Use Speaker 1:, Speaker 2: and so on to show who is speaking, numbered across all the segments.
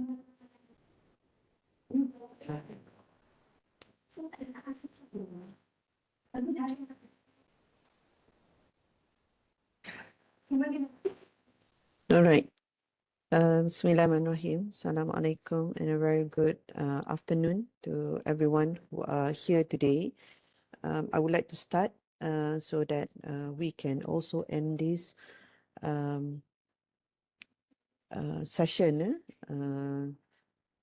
Speaker 1: All right. Bismillahirrahmanirrahim. Assalamualaikum and a very good afternoon to everyone who are here today. I would like to start so that we can also end this um, session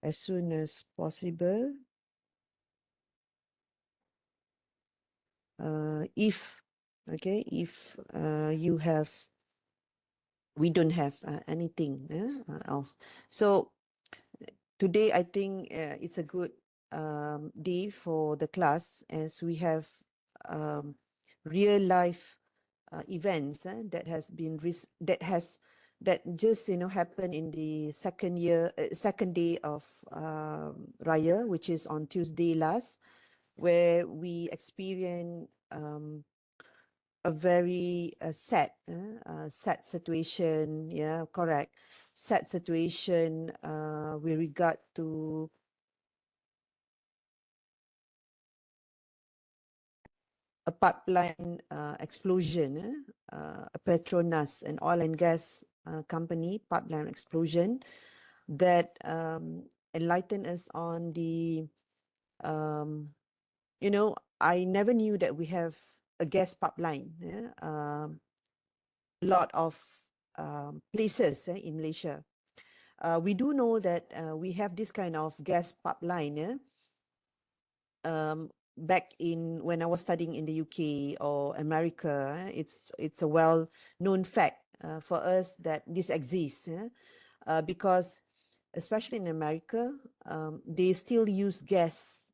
Speaker 1: as soon as possible. If we don't have anything else. So today, I think it's a good day for the class as we have real life events that has been that just happened in the second day of Raya, which is on Tuesday last, where we experienced a very sad situation. Yeah, correct. Sad situation with regard to a pipeline explosion, a Petronas, an oil and gas company pipeline explosion that enlightened us on the, I never knew that we have a gas pipeline. A lot of places in Malaysia. We do know that we have this kind of gas pipeline. Back in when I was studying in the UK or America, it's a well-known fact for us that this exists, because especially in America, they still use gas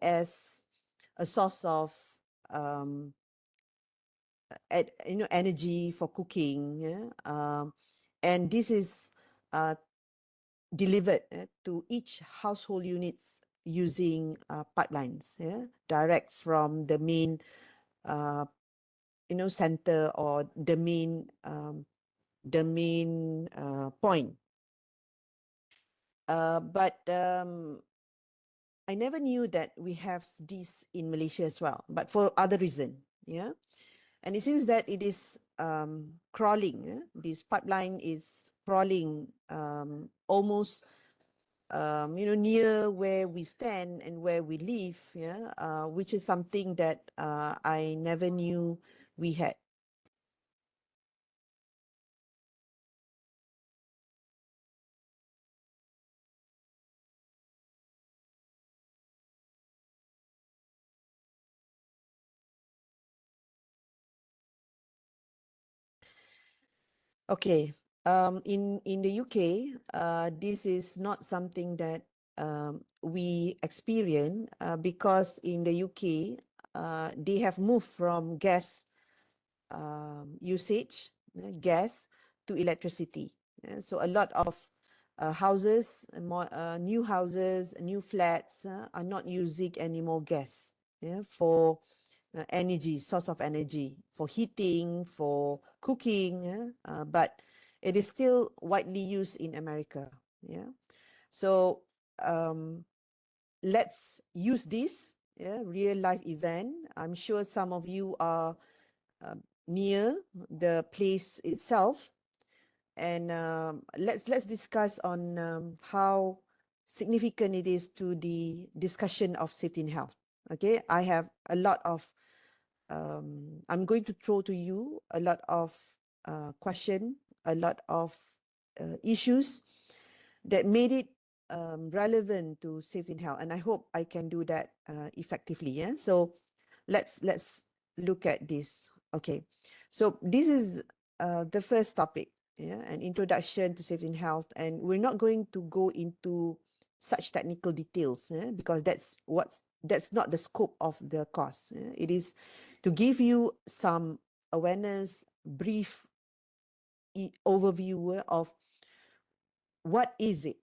Speaker 1: as a source of energy for cooking, and this is delivered to each household units using pipelines, direct from the main center or the main point. But I never knew that we have this in Malaysia as well, but for other reason. And it seems that it is crawling. This pipeline is crawling almost near where we stand and where we live, which is something that I never knew we had. Okay, in the UK, this is not something that we experience because in the UK, they have moved from gas usage, gas, to electricity. So a lot of houses, new houses, new flats are not using any more gas for energy, source of energy, for heating, for cooking, but it is still widely used in America. So let's use this real life event. I'm sure some of you are near the place itself, and let's discuss on how significant it is to the discussion of safety and health. Okay, I have a lot of I'm going to throw to you a lot of question, a lot of issues that made it relevant to safety and health, and I hope I can do that effectively. So let's look at this. Okay, so this is the first topic, an introduction to safety and health, and we're not going to go into such technical details because that's not the scope of the course. It is to give you some awareness, brief overview of what is it.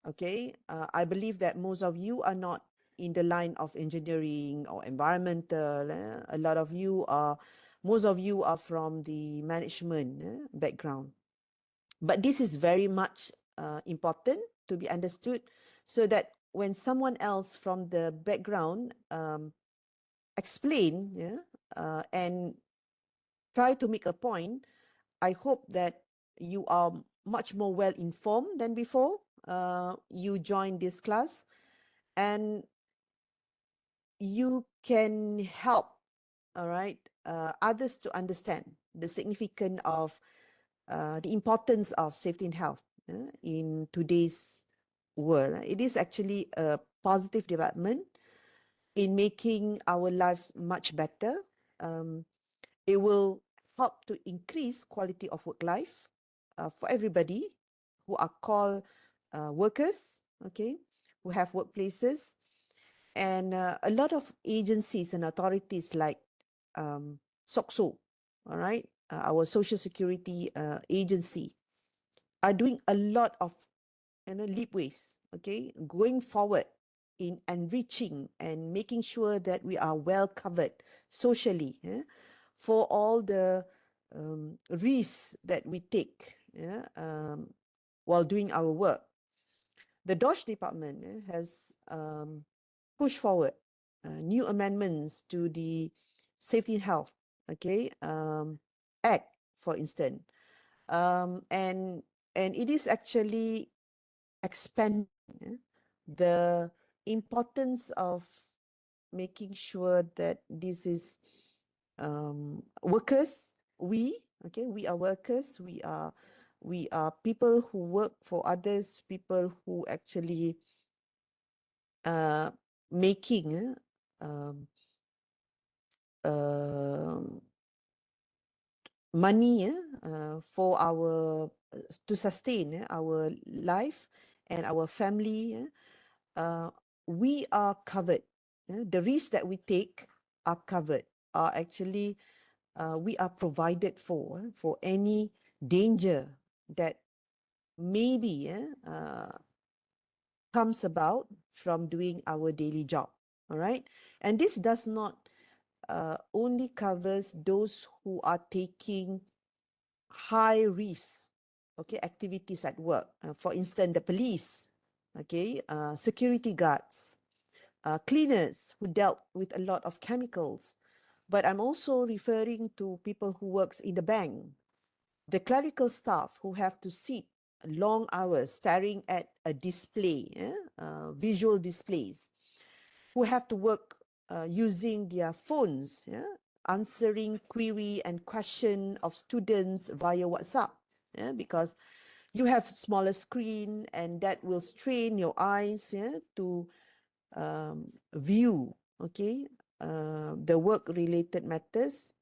Speaker 1: Okay, I believe that most of you are not in the line of engineering or environmental. A lot of you are, most of you are from the management background. But this is very much important to be understood, so that when someone else from the background explain, and try to make a point, I hope that you are much more well informed than before you join this class, and you can help, all right, others to understand the significance of the importance of safety and health in today's world. It is actually a positive development in making our lives much better. Um, it will help to increase quality of work life for everybody who are called workers, okay, who have workplaces. And a lot of agencies and authorities like SOCSO, all right, our Social Security agency, are doing a lot of leapways, okay, going forward in enriching and making sure that we are well covered socially for all the risks that we take while doing our work. The DOSH department has pushed forward new amendments to the Safety and Health, okay, Act, for instance, and it is actually expand the importance of making sure that this is workers. We are workers. We are people who work for others. People who actually making money for our to sustain our life and our family. We are covered. The risks that we take are covered. Are actually we are provided for any danger that maybe comes about from doing our daily job. All right, and this does not only covers those who are taking high risk, okay, activities at work. For instance, the police, okay, security guards, cleaners who dealt with a lot of chemicals. But I'm also referring to people who works in the bank, the clerical staff who have to sit long hours staring at a display, visual displays, who have to work using their phones, answering query and question of students via WhatsApp, because you have smaller screen and that will strain your eyes to view, okay, the work related matters,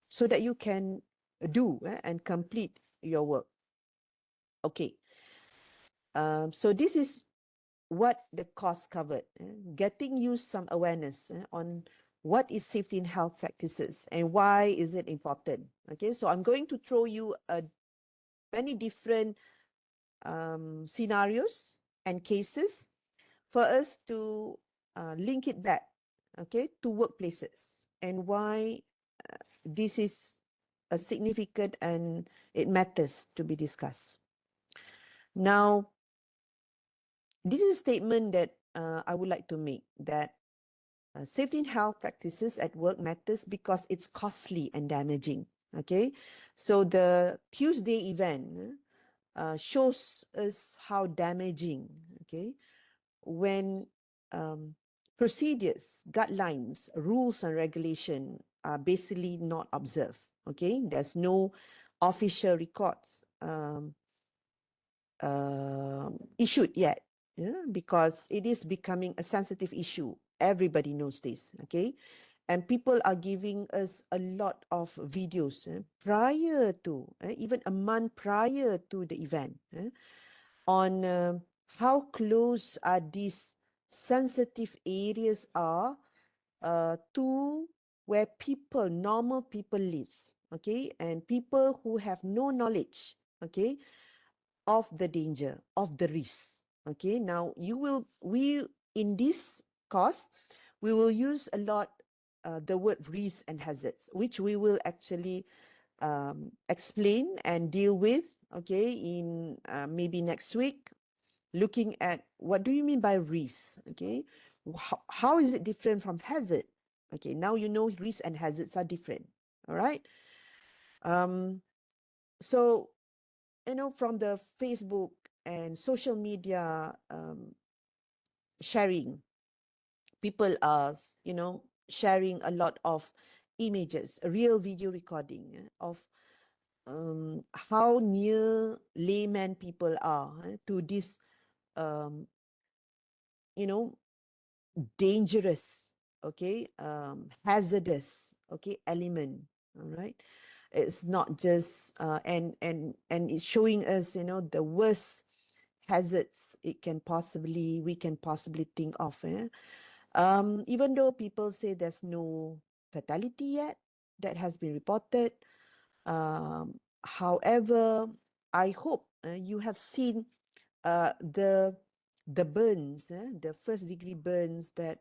Speaker 1: so that you can do and complete your work. Okay, so this is what the course covered, getting you some awareness on what is safety and health practices and why is it important. Okay, so I'm going to throw you many different scenarios and cases for us to link it back, okay, to workplaces and why this is a significant and it matters to be discussed. Now, this is a statement that I would like to make, that safety and health practices at work matters because it's costly and damaging. Okay, so the Tuesday event shows us how damaging, okay, when procedures, guidelines, rules and regulation are basically not observed. Okay, there's no official records issued yet, because it is becoming a sensitive issue. Everybody knows this, okay? And people are giving us a lot of videos prior to, even a month prior to the event, on how close are these sensitive areas are to where people, normal people lives, okay? And people who have no knowledge, okay, of the danger, of the risk. Okay, now in this course, we will use a lot the word risk and hazards, which we will actually explain and deal with, okay, in maybe next week, looking at what do you mean by risk, okay? How is it different from hazard? Okay, now you know risk and hazards are different, all right? So, from the Facebook and social media sharing, people are, sharing a lot of images, a real video recording of how near layman people are to this, um, you know, dangerous, okay, hazardous, okay, element. All right, it's not just and it's showing us, the worst hazards we can possibly think of. Even though people say there's no fatality yet that has been reported, however, I hope you have seen the burns, the first degree burns that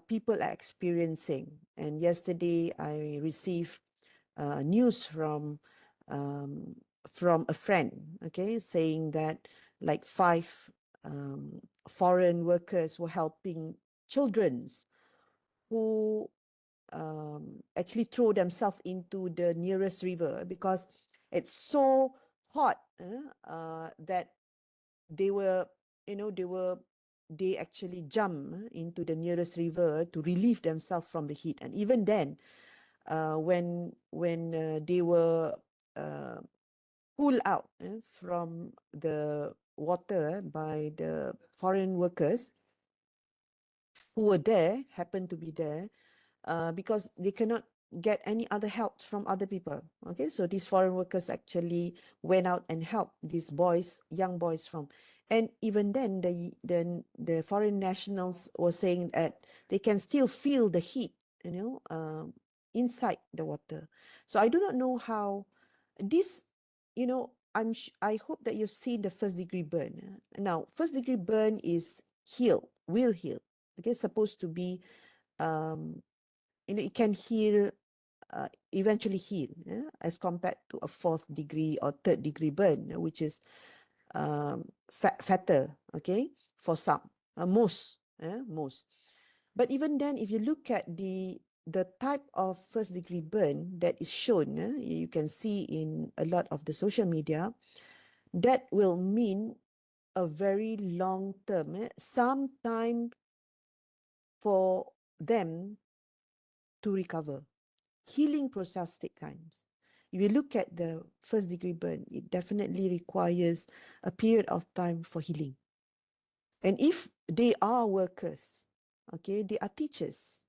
Speaker 1: people are experiencing. And yesterday, I received news from a friend, okay, saying that like five foreign workers were helping childrens who actually throw themselves into the nearest river because it's so hot that they were, they actually jump into the nearest river to relieve themselves from the heat. And even then, when they were uh, pulled out from the water by the foreign workers who were there, happened to be there, because they cannot get any other help from other people. Okay, so these foreign workers actually went out and helped these boys, young boys from, and even then the foreign nationals were saying that they can still feel the heat, inside the water. So I do not know how this, I hope that you've seen the first degree burn. Now, first degree burn is will heal. Okay, supposed to be, um, it can heal, eventually heal, as compared to a fourth degree or third degree burn, which is fatal, okay, for some, most. But even then, if you look at the type of first degree burn that is shown, you can see in a lot of the social media, that will mean a very long term, some time for them to recover. Healing process take times. If you look at the first degree burn, it definitely requires a period of time for healing. And if they are workers, okay, they are teachers,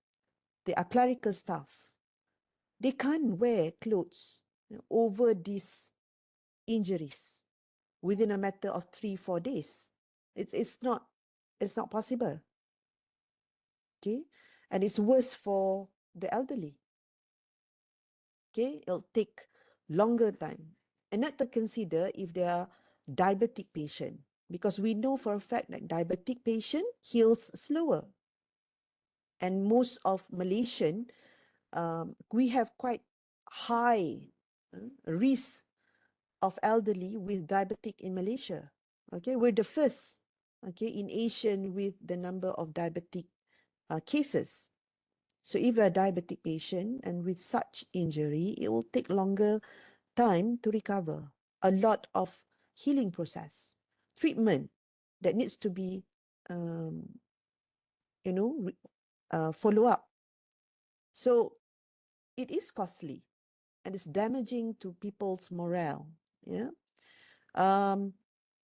Speaker 1: they are clerical staff, they can't wear clothes over these injuries within a matter of 3-4 days. It's not possible. Okay, and it's worse for the elderly. Okay, it'll take longer time. And not to consider if they are diabetic patient, because we know for a fact that diabetic patient heals slower. And most of Malaysian, we have quite high risk of elderly with diabetic in Malaysia. Okay, we're the first, okay, in Asian with the number of diabetic cases. So if you're a diabetic patient and with such injury, it will take longer time to recover. A lot of healing process, treatment that needs to be, follow up. So it is costly and it's damaging to people's morale. Yeah.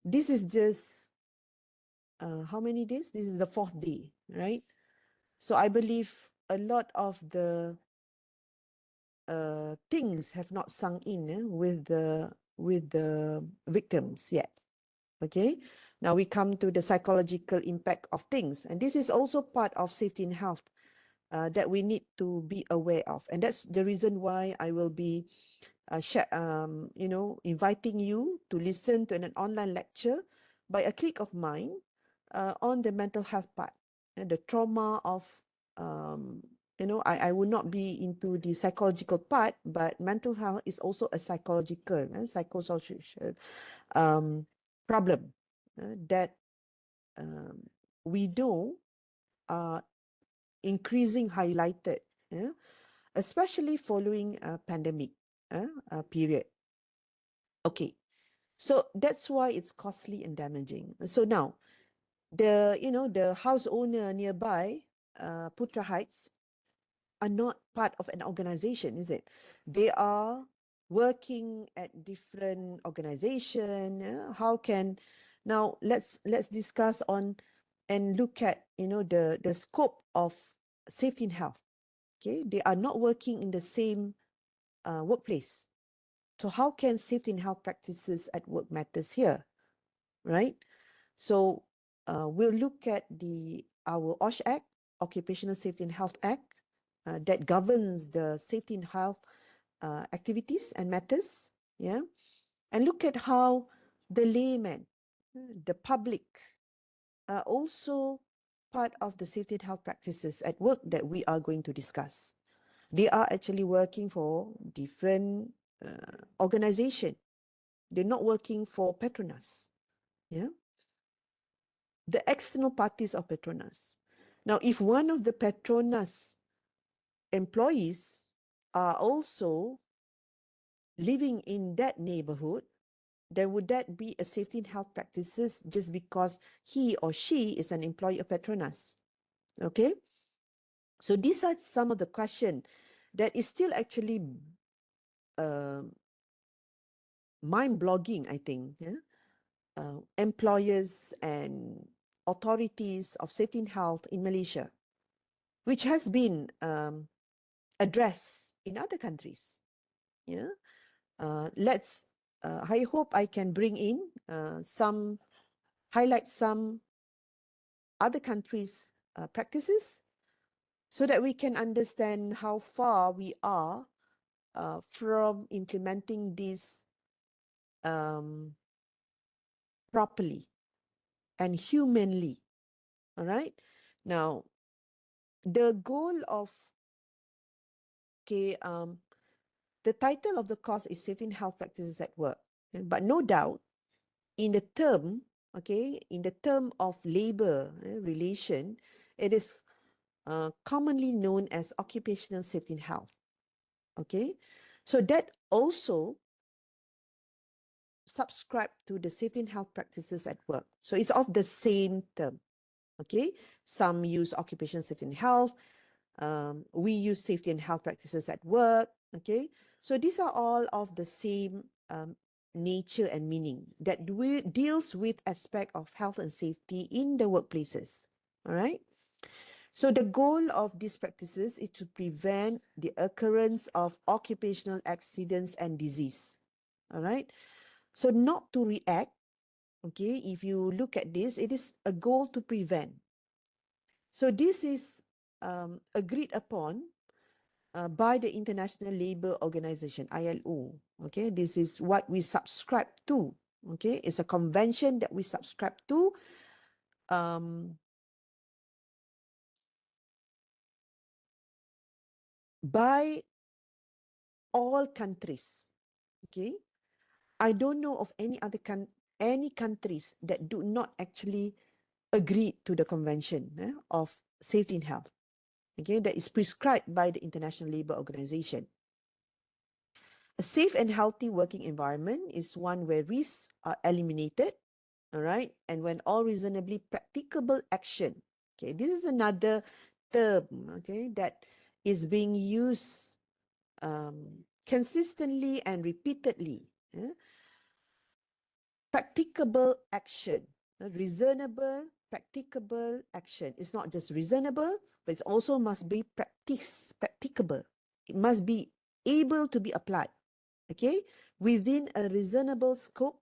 Speaker 1: This is just how many days? This is the fourth day, right? So I believe a lot of the things have not sunk in with the victims yet. Okay, now we come to the psychological impact of things, and this is also part of safety and health that we need to be aware of, and that's the reason why I will be inviting you to listen to an online lecture by a click of mine on the mental health part and the trauma of I would not be into the psychological part, but mental health is also a psychological, psychosocial problem that we know are increasing highlighted, especially following a pandemic period. Okay, so that's why it's costly and damaging. So now, the house owner nearby, Putra Heights, are not part of an organization, is it? They are working at different organization. How can now let's discuss on and look at the scope of safety and health. Okay, they are not working in the same workplace. So how can safety and health practices at work matters here, right? So we'll look at our OSH Act, Occupational Safety and Health Act, that governs the safety and health activities and matters, yeah, and look at how the layman, the public, are also part of the safety and health practices at work that we are going to discuss. They are actually working for different organization. They're not working for Petronas, yeah. The external parties of Petronas. Now, if one of the Petronas employees are also living in that neighborhood, then would that be a safety and health practices just because he or she is an employee of Petronas? Okay, so these are some of the questions that is still actually mind-blogging, I think. Yeah? Employers and authorities of safety and health in Malaysia, which has been addressed in other countries. Yeah, I hope I can bring in highlight some other countries' practices so that we can understand how far we are from implementing this properly and humanly. All right. Now, the goal of the title of the course is Safety and Health Practices at Work, but no doubt in the term, in the term of labor relation, it is commonly known as occupational safety and health. Okay, so that also subscribe to the safety and health practices at work. So it's of the same term. Okay, some use occupational safety and health. We use safety and health practices at work. Okay, so these are all of the same nature and meaning that deals with aspect of health and safety in the workplaces. All right. So the goal of these practices is to prevent the occurrence of occupational accidents and disease. All right. So not to react. Okay. If you look at this, it is a goal to prevent. So this is agreed upon by the International Labour Organization, ILO. Okay, this is what we subscribe to. Okay, it's a convention that we subscribe to. By all countries. Okay, I don't know of any other any countries that do not actually agree to the convention of safety and health. Okay, that is prescribed by the International Labour Organization. A safe and healthy working environment is one where risks are eliminated, all right, and when all reasonably practicable action. Okay, this is another term, okay, that is being used consistently and repeatedly. Practicable action, reasonable, practicable action. It's not just reasonable, but it also must be practicable. It must be able to be applied. Okay, within a reasonable scope,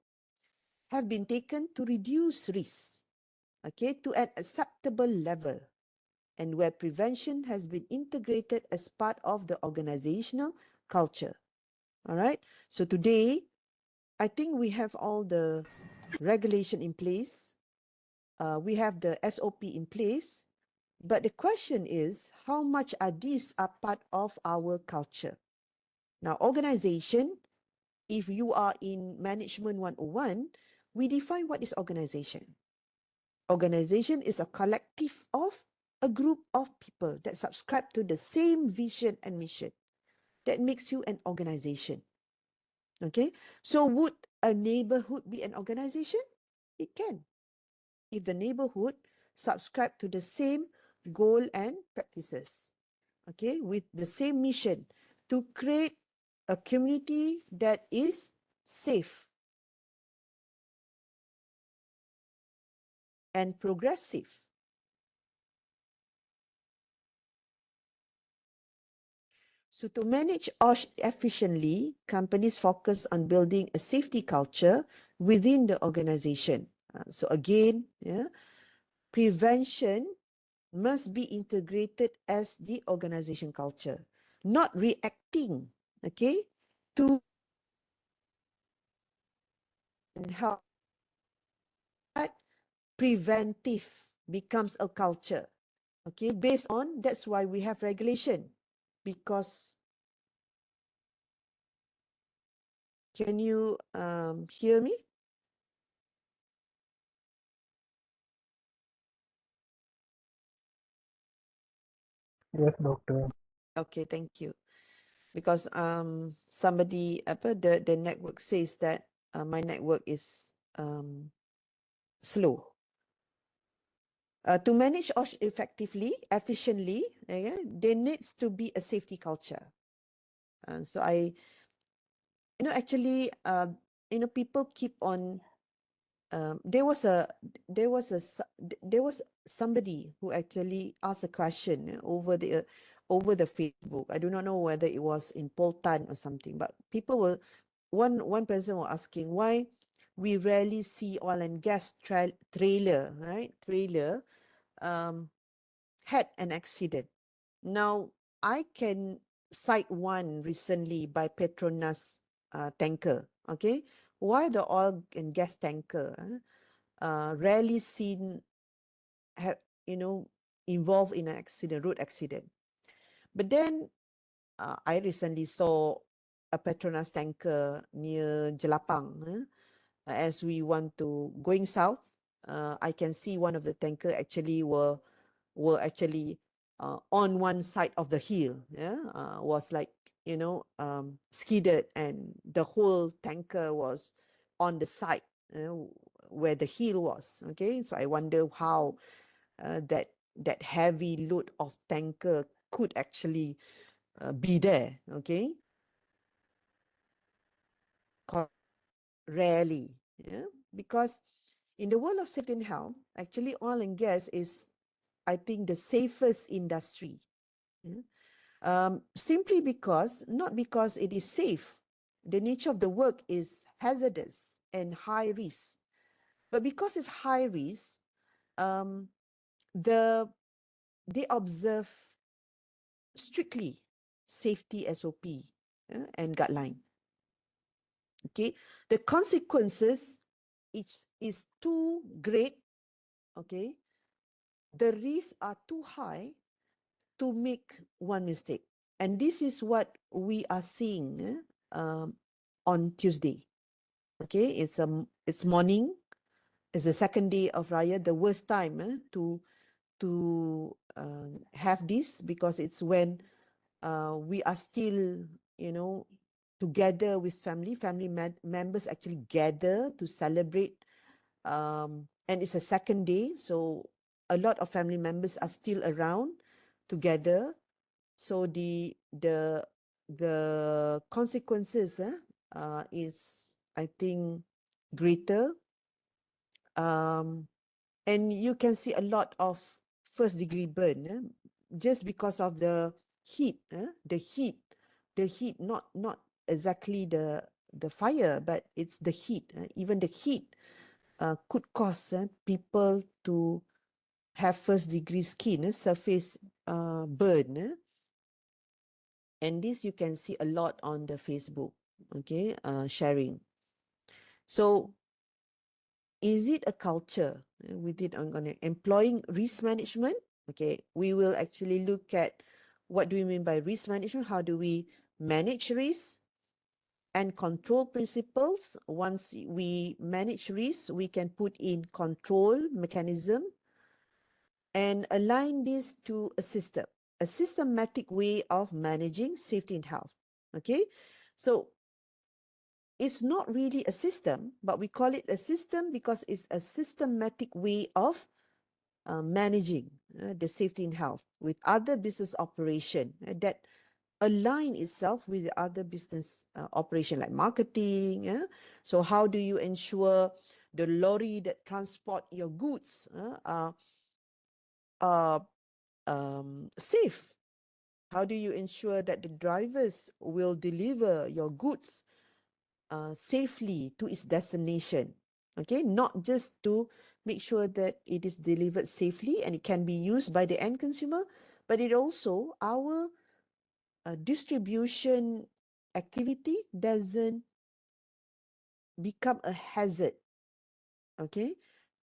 Speaker 1: have been taken to reduce risk. Okay, to an acceptable level, and where prevention has been integrated as part of the organizational culture. All right. So today, I think we have all the regulation in place. We have the SOP in place. But the question is, how much are these a part of our culture? Now, organization, if you are in Management 101, we define what is organization. Organization is a collective of a group of people that subscribe to the same vision and mission. That makes you an organization. Okay, so would a neighborhood be an organization? It can, if the neighborhood subscribe to the same goal and practices, okay, with the same mission to create a community that is safe and progressive. So to manage OSH efficiently, companies focus on building a safety culture within the organization. So again, yeah, prevention must be integrated as the organization culture, not reacting, okay, to help. But preventive becomes a culture, okay, based on, that's why we have regulation, because can you hear me?
Speaker 2: Yes, doctor.
Speaker 1: Okay, thank you. Because somebody the network says that my network is slow. To manage OSH effectively, efficiently, there needs to be a safety culture. So actually, people keep on. There was somebody who actually asked a question over the Facebook. I do not know whether it was in Poltan or something, but people were one person was asking why we rarely see oil and gas trailer, right? Trailer had an accident. Now, I can cite one recently by Petronas tanker. Okay, why the oil and gas tanker rarely seen have involved in an accident, road accident. But then I recently saw a Petronas tanker near Jelapang. As we want to going south, I can see one of the tanker actually were actually on one side of the hill. Yeah, was like skidded, and the whole tanker was on the side where the hill was. Okay, so I wonder how that heavy load of tanker could actually be there. Okay, rarely, yeah, because in the world of safety and health, actually oil and gas is, I think, the safest industry. Yeah? Simply because, not because it is safe, the nature of the work is hazardous and high risk, but because of high risk, um, the they observe strictly safety SOP and guideline. Okay, the consequences is too great. Okay, the risks are too high to make one mistake, and this is what we are seeing on Tuesday. Okay, it's morning. It's the second day of Raya, the worst time to have this, because it's when we are still, together with family members actually gather to celebrate, and it's a second day, so a lot of family members are still around together. So the consequences is, I think, greater, and you can see a lot of first degree burn just because of the heat. The heat, not exactly the fire, but it's the heat. Even the heat could cause people to have first degree skin surface burn. And this you can see a lot on the Facebook, okay, sharing. So is it a culture within employing risk management? Okay, we will actually look at what do we mean by risk management, how do we manage risk, and control principles. Once we manage risk, we can put in control mechanism and align this to a system, a systematic way of managing safety and health. Okay, so it's not really a system, but we call it a system because it's a systematic way of managing the safety and health with other business operation that align itself with the other business operation like marketing. So how do you ensure the lorry that transport your goods are safe? How do you ensure that the drivers will deliver your goods safely to its destination? Okay, not just to make sure that it is delivered safely and it can be used by the end consumer, but it also our distribution activity doesn't become a hazard, okay,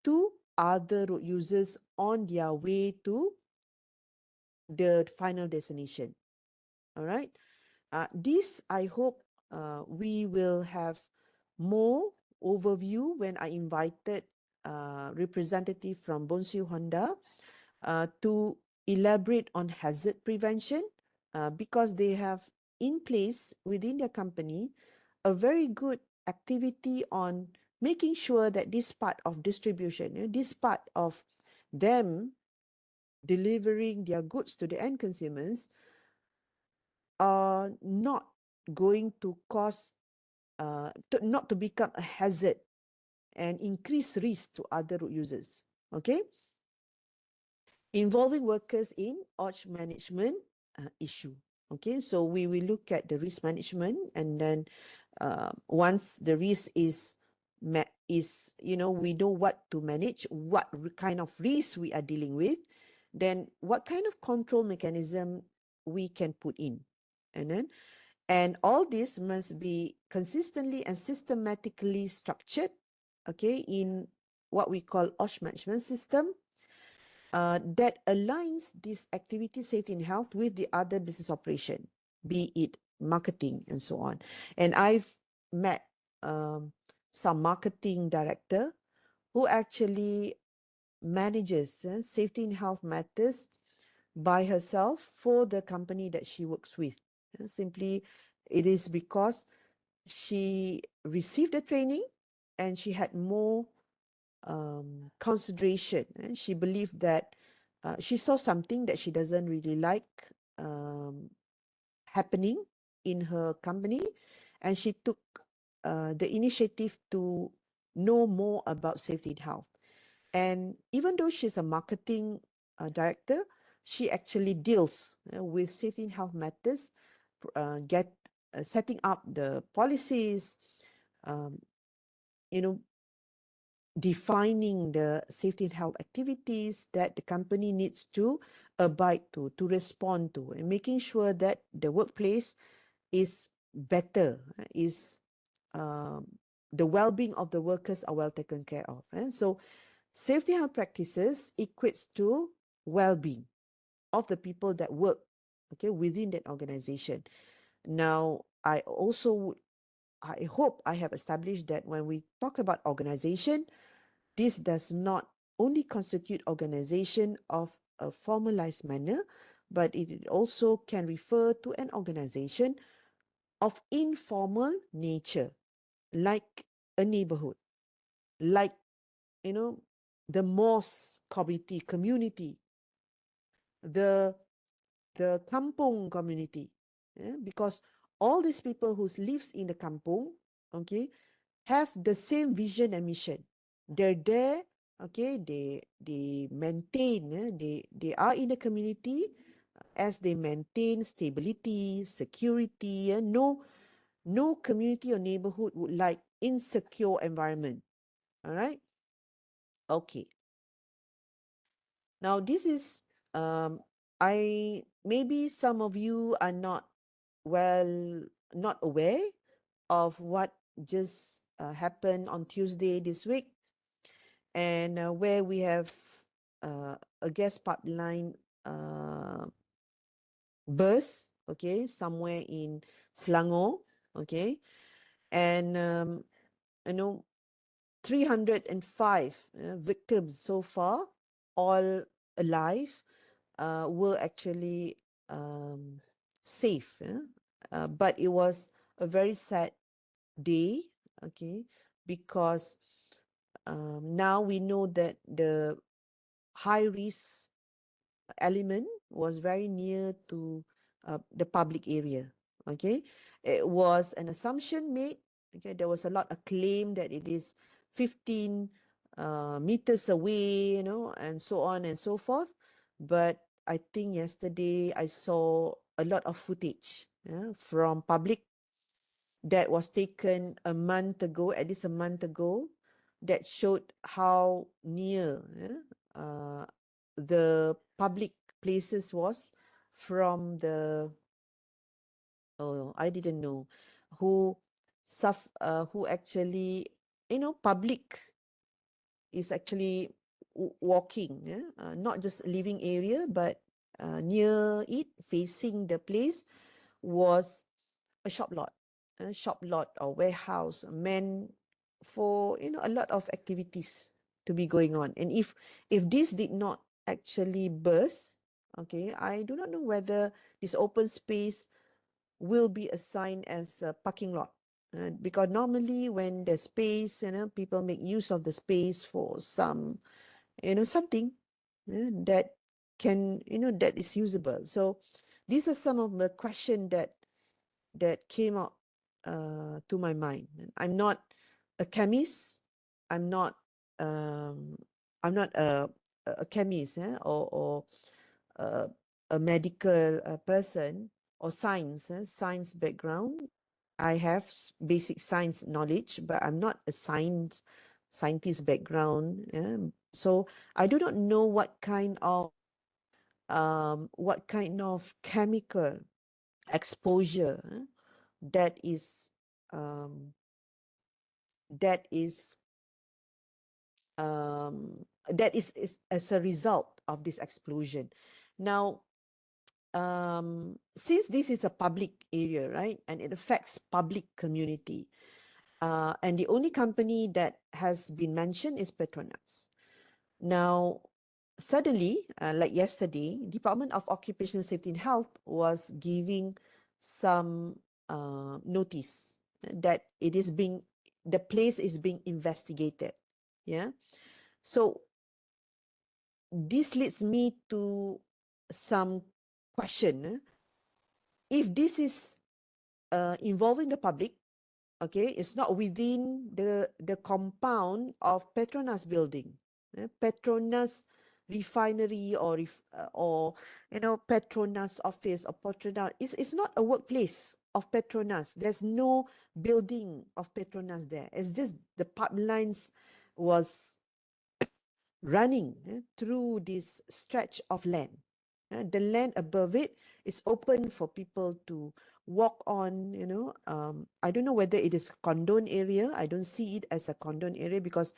Speaker 1: to other road users on their way to the final destination. All right. This, I hope, we will have more overview when I invited representative from Bonsu Honda to elaborate on hazard prevention because they have in place within their company a very good activity on making sure that this part of distribution, this part of them delivering their goods to the end consumers are not going to cause, not to become a hazard and increase risk to other road users. Okay, involving workers in OSH management issue. Okay, so we will look at the risk management, and then once the risk is we know what to manage, what kind of risk we are dealing with, then what kind of control mechanism we can put in, and all this must be consistently and systematically structured, okay, in what we call OSH management system that aligns this activity, safety and health with the other business operation, be it marketing and so on. And I've met some marketing director who actually manages safety and health matters by herself for the company that she works with. Simply, it is because she received the training and she had more consideration, and she believed that she saw something that she doesn't really like um, happening in her company, and she took the initiative to know more about safety and health. And even though she's a marketing director, she actually deals with safety and health matters, get setting up the policies, um, you know, defining the safety and health activities that the company needs to abide to respond to, and making sure that the workplace is better, is um, the well-being of the workers are well taken care of. And so safety health practices equates to well-being of the people that work, okay, within that organization. Now, I hope I have established that when we talk about organization, this does not only constitute organization of a formalized manner, but it also can refer to an organization of informal nature, like a neighborhood, like, you know, the mosque community, the kampung community, because all these people who lives in the kampung, okay, have the same vision and mission. They're there, okay. They maintain. They are in the community as they maintain stability, security. No community or neighborhood would like insecure environment. All right. Okay. Now this is I maybe some of you are well not aware of what just happened on Tuesday this week, and where we have a gas pipeline burst, okay, somewhere in Selangor, okay, and you know 305 victims so far, all alive, were actually um, safe. But it was a very sad day, okay, because now we know that the high risk element was very near to the public area. Okay, it was an assumption made. Okay, there was a lot of claim that it is 15 meters away, and so on and so forth. But I think yesterday I saw a lot of footage, from public that was taken a month ago, at least a month ago, that showed how near, the public places was from the, oh, I didn't know who actually, public is actually walking, not just living area, but near it, facing the place, was a shop lot or warehouse meant for, a lot of activities to be going on. And if this did not actually burst, okay, I do not know whether this open space will be assigned as a parking lot. Because normally when there's space, people make use of the space for some, something, that can, that is usable. So these are some of the questions that came up to my mind. I'm not a chemist. I'm not. Um, I'm not a chemist, or uh, a medical person, or science background. I have basic science knowledge, but I'm not a scientist background. So I do not know what kind of chemical exposure, that is um, that is is as a result of this explosion. Now, since this is a public area, right, and it affects public community, and the only company that has been mentioned is Petronas. Now, suddenly, like yesterday, Department of Occupational Safety and Health was giving some notice that the place is being investigated. Yeah. So this leads me to some question. If this is involving the public, okay, it's not within the compound of Petronas building, Petronas refinery, or Petronas office, or Petronas, it's not a workplace of Petronas. There's no building of Petronas there. It's just the pipelines was running through this stretch of land. The land above it is open for people to walk on. I don't know whether it is a condone area. I don't see it as a condone area because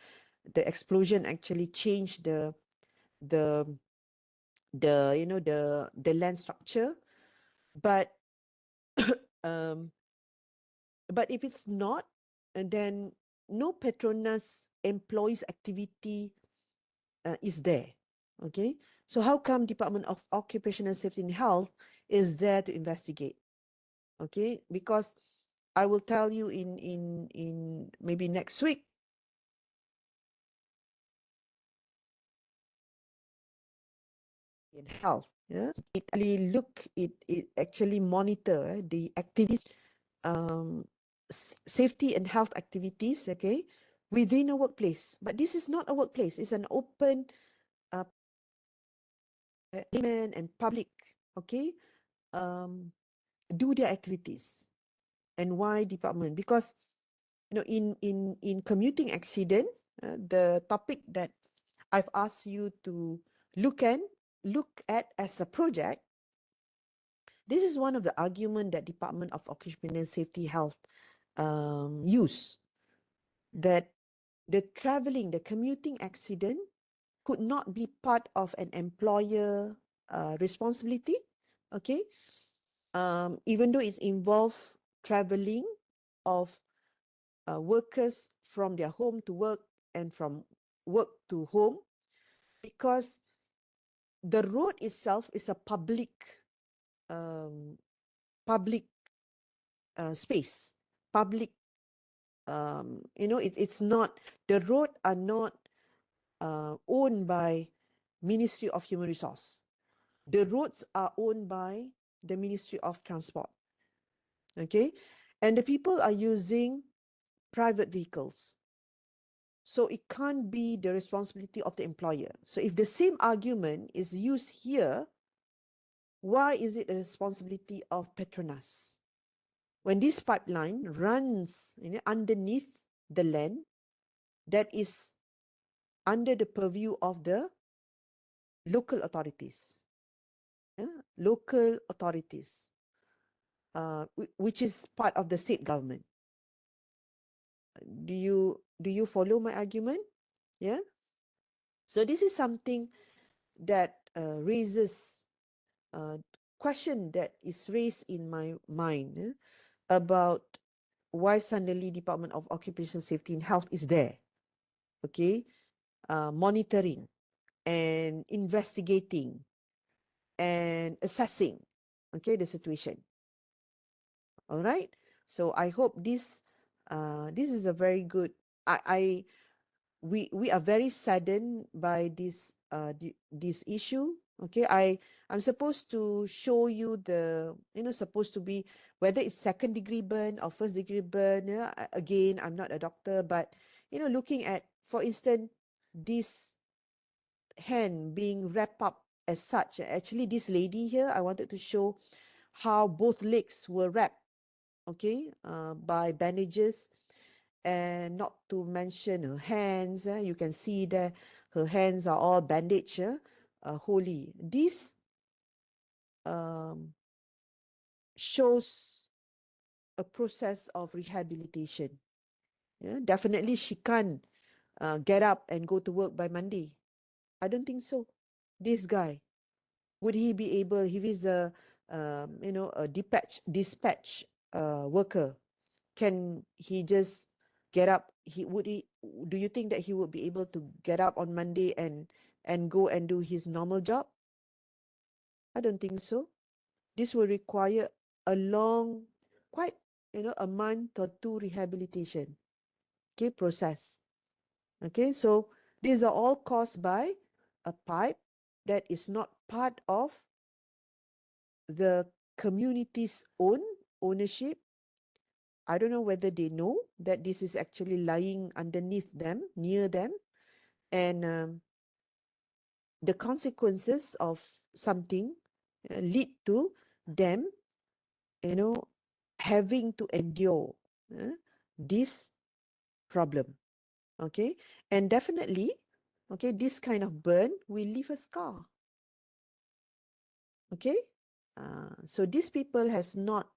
Speaker 1: the explosion actually changed the the land structure. But um, but if it's not, and then no Petronas employees activity is there. Okay, so how come Department of Occupational Safety and Health is there to investigate? Okay, because I will tell you in maybe next week. In health, yeah, it actually it actually monitor the activities, um, safety and health activities, okay, within a workplace. But this is not a workplace; it's an open, layman and public, okay, do their activities. And why department? Because in commuting accident, the topic that I've asked you to look at look at as a project. This is one of the argument that Department of Occupational Safety Health use, that the commuting accident could not be part of an employer responsibility. Okay, even though it's involved traveling of workers from their home to work and from work to home, because the road itself is a um, public space, public. It's not, the road are not owned by Ministry of Human Resource. The roads are owned by the Ministry of Transport. Okay, and the people are using private vehicles. So it can't be the responsibility of the employer. So if the same argument is used here, why is it the responsibility of Petronas? When this pipeline runs underneath the land that is under the purview of the local authorities, local authorities, which is part of the state government. Do you follow my argument? Yeah. So this is something that raises question that is raised in my mind about why suddenly Department of Occupational Safety and Health is there, okay, monitoring and investigating and assessing, okay, the situation. All right. So I hope this is a very good. I we are very saddened by this issue. Okay, I'm supposed to show you the, supposed to be whether it's second degree burn or first degree burn. Yeah? Again, I'm not a doctor, but looking at, for instance, this hand being wrapped up as such. Actually, this lady here, I wanted to show how both legs were wrapped, okay, by bandages, and not to mention her hands. You can see that her hands are all bandaged, wholly. This um, shows a process of rehabilitation. Yeah? Definitely, she can't get up and go to work by Monday. I don't think so. This guy, would he be able? He is a dispatch worker. Can he just get up? Do you think that he would be able to get up on Monday and go and do his normal job? I don't think so. This will require a long, quite, a month or two rehabilitation, okay, process. Okay, so these are all caused by a pipe that is not part of the community's ownership. I don't know whether they know that this is actually lying underneath them, near them, and the consequences of something lead to them, you know, having to endure this problem. Okay, and definitely, okay, this kind of burn will leave a scar. Okay, so these people has not,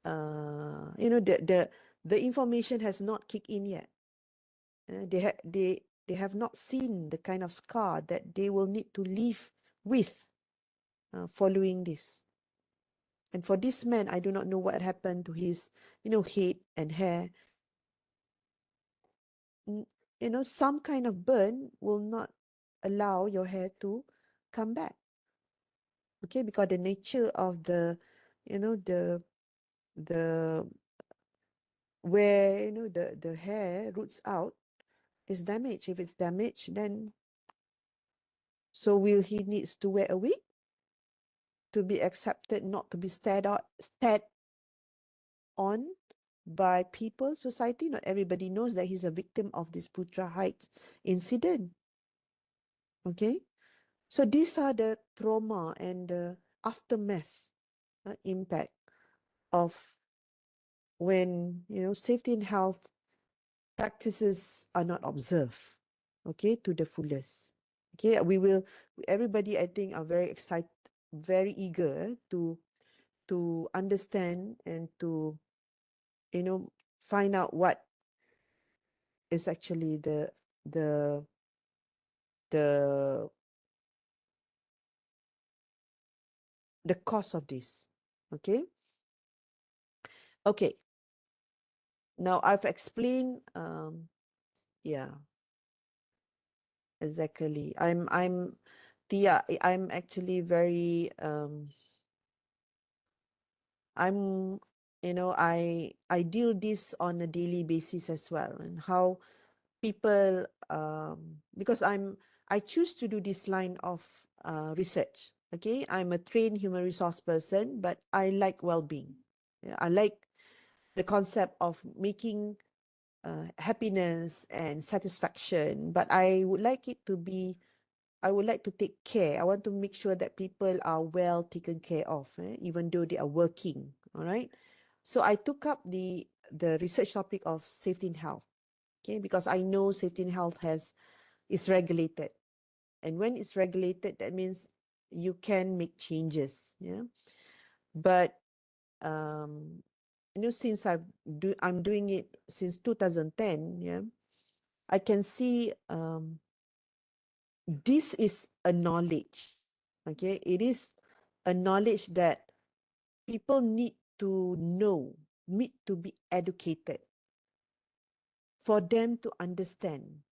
Speaker 1: the information has not kicked in yet. They have not seen the kind of scar that they will need to live with following this. And for this man, I do not know what happened to his, head and hair. Some kind of burn will not allow your hair to come back. Okay, because the nature of the where the hair roots out is damaged. If it's damaged, then so will he needs to wear a wig to be accepted, not to be stared on by people, society? Not everybody knows that he's a victim of this Putra Heights incident. Okay, so these are the trauma and the aftermath impact of when safety and health practices are not observed, okay, to the fullest. Okay, everybody, I think, are very excited, very eager to understand and to find out what is actually the the the cost of this. Okay. Okay. Now I've explained. Yeah, exactly. Tia. I'm actually very. I'm. I deal this on a daily basis as well, and how people. Because I choose to do this line of research. Okay, I'm a trained human resource person, but I like well-being. Yeah, I like the concept of making happiness and satisfaction, but I would like to take care. I want to make sure that people are well taken care of, even though they are working. All right. So I took up the research topic of safety and health. Okay, because I know safety and health is regulated, and when it's regulated, that means you can make changes. Yeah, but um, since I'm doing it since 2010. Yeah, I can see this is a knowledge. Okay, it is a knowledge that people need to know, need to be educated for them to understand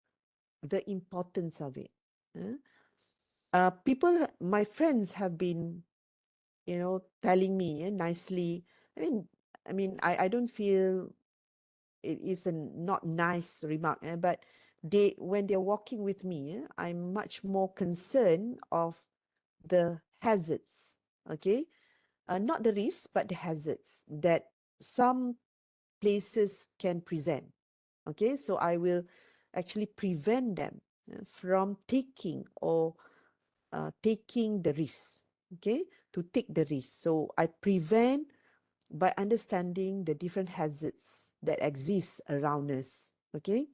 Speaker 1: the importance of it. eh. My friends have been, telling me nicely. I mean, I don't feel it is a not nice remark, but when they're walking with me, I'm much more concerned of the hazards. Okay, not the risk, but the hazards that some places can present. Okay, so I will actually prevent them from taking the risk. Okay, to take the risk. So I prevent by understanding the different hazards that exist around us. Okay,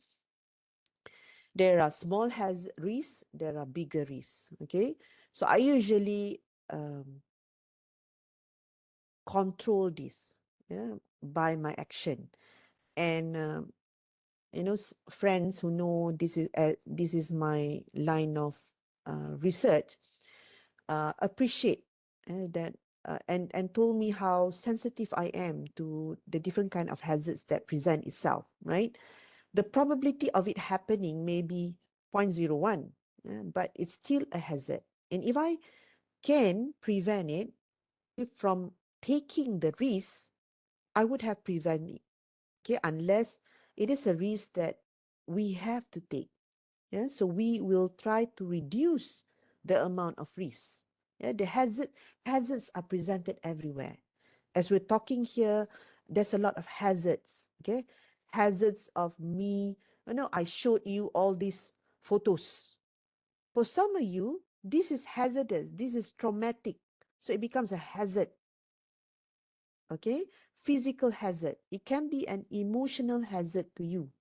Speaker 1: there are small risks, there are bigger risks. Okay, so I usually control this, yeah, by my action. And friends who know this is my line of research appreciate that, and told me how sensitive I am to the different kind of hazards that present itself. Right, the probability of it happening may be 0.01, but it's still a hazard. And if I can prevent it from taking the risk, I would have prevented it. Okay, unless it is a risk that we have to take. Yeah, so we will try to reduce the amount of risk. Yeah, the hazards are presented everywhere. As we're talking here, there's a lot of hazards. Okay, hazards of me. I showed you all these photos. For some of you, this is hazardous. This is traumatic. So it becomes a hazard. Okay, physical hazard. It can be an emotional hazard to you.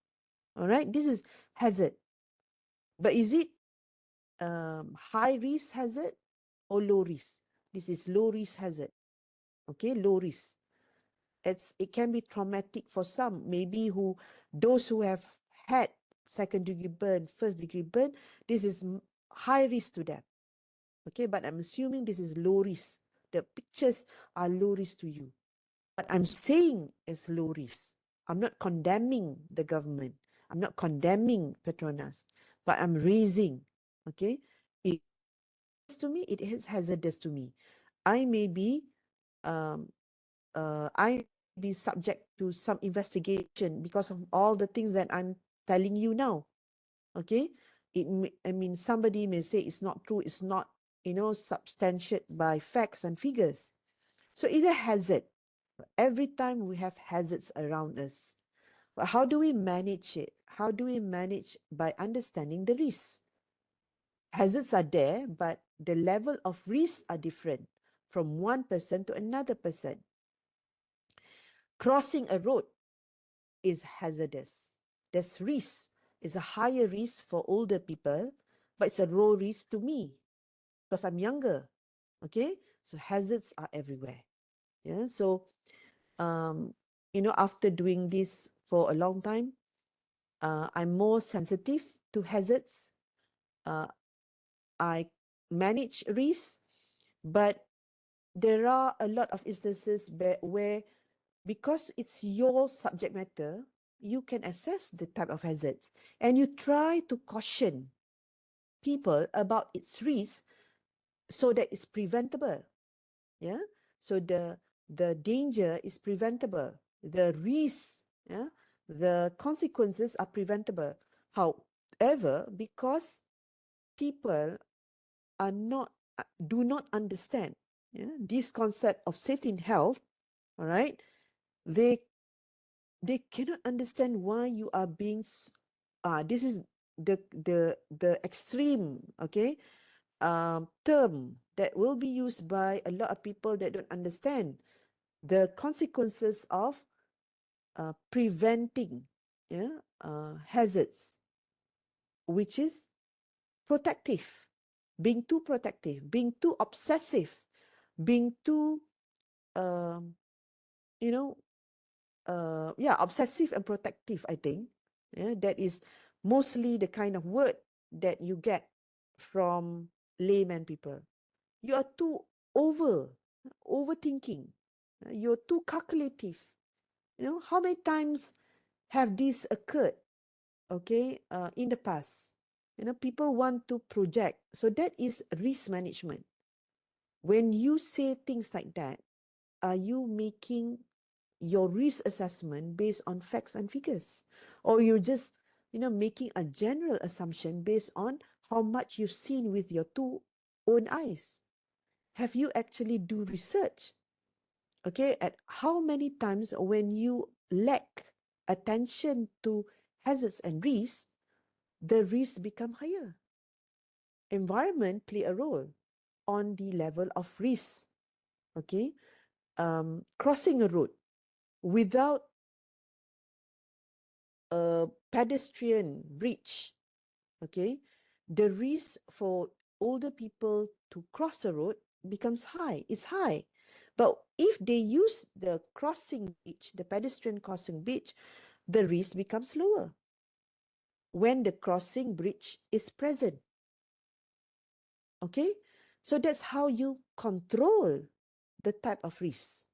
Speaker 1: All right, this is hazard. But is it high risk hazard or low risk? This is low risk hazard. Okay, low risk. It can be traumatic for some. Maybe those who have had second degree burn, first degree burn, this is high risk to them. Okay, but I'm assuming this is low risk. The pictures are low risk to you. What I'm saying is low risk. I'm not condemning the government. I'm not condemning Petronas, but I'm raising, okay? It to me, it is hazardous to me. I may be, um, I be subject to some investigation because of all the things that I'm telling you now, okay? Somebody may say it's not true. It's not, substantiated by facts and figures. So it's a hazard. Every time we have hazards around us. But how do we manage it? How do we manage by understanding the risks? Hazards are there, but the level of risks are different from one person to another person. Crossing a road is hazardous. There's risk. It's a higher risk for older people, but it's a low risk to me because I'm younger. Okay? So hazards are everywhere. Yeah. So after doing this for a long time, I'm more sensitive to hazards. I manage risk, but there are a lot of instances where because it's your subject matter, you can assess the type of hazards and you try to caution people about its risk so that it's preventable. Yeah. So the danger is preventable. The risk, yeah, the consequences are preventable. However, because people are not do not understand, yeah, this concept of safety and health, all right, they they cannot understand why you are being this is the extreme, okay, term that will be used by a lot of people that don't understand the consequences of preventing, yeah, hazards, which is protective, being too protective, being too obsessive, being too um, you know yeah, obsessive and protective, I think. Yeah, that is mostly the kind of word that you get from layman people. You are too overthinking. You're too calculative. How many times have this occurred, okay, in the past? People want to project. So that is risk management. When you say things like that, are you making your risk assessment based on facts and figures? Or you're just, making a general assumption based on how much you've seen with your two own eyes? Have you actually do research? Okay, at how many times when you lack attention to hazards and risks, the risks become higher. Environment play a role on the level of risk. Okay, crossing a road without a pedestrian bridge, okay, the risk for older people to cross a road becomes high. It's high. But if they use the crossing bridge, the pedestrian crossing bridge, the risk becomes lower when the crossing bridge is present. Okay? So that's how you control the type of risk.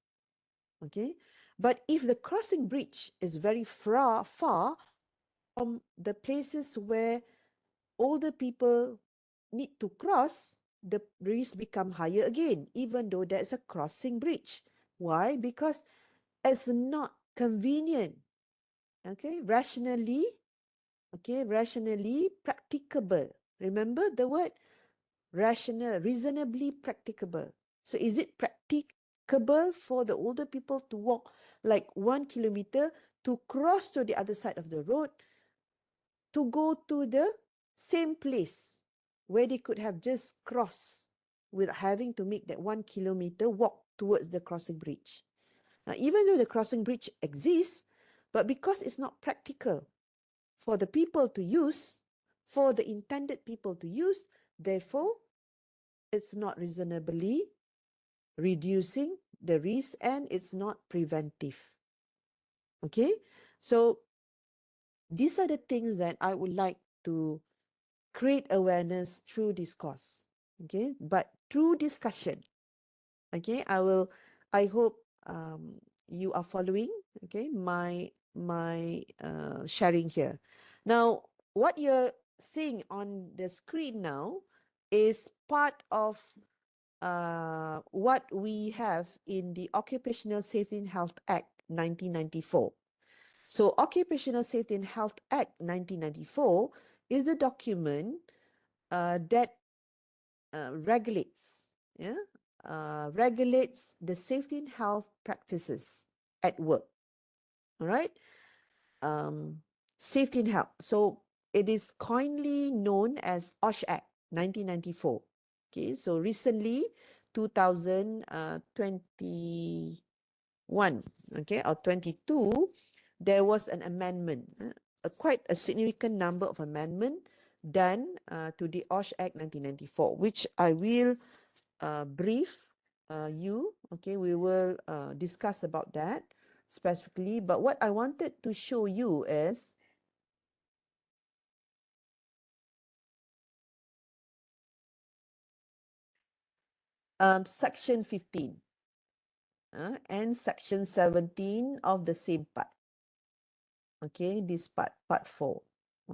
Speaker 1: Okay? But if the crossing bridge is very far from the places where older people need to cross, the risk become higher again, even though there's a crossing bridge. Why? Because it's not convenient. Okay, rationally practicable. Remember the word rational, reasonably practicable. So is it practicable for the older people to walk like 1 kilometer to cross to the other side of the road to go to the same place where they could have just crossed without having to make that 1 kilometer walk towards the crossing bridge? Now, even though the crossing bridge exists, but because it's not practical for the people to use, for the intended people to use, therefore, it's not reasonably reducing the risk and it's not preventive. Okay? So, these are the things that I would like to create awareness through discourse. Okay? But through discussion. Okay? I hope you are following, okay, my sharing here. Now, what you're seeing on the screen now is part of what we have in the Occupational Safety and Health Act 1994. So Occupational Safety and Health Act 1994 is the document that regulates, yeah, regulates the safety and health practices at work. All right, safety and health. So it is commonly known as OSH Act 1994. Okay, so recently, 2021, okay, or 22, there was an amendment, quite a significant number of amendment done to the OSH Act 1994, which I will brief you. Okay, we will discuss about that specifically. But what I wanted to show you is Section 15 and section 17 of the same part. Okay, this part 4.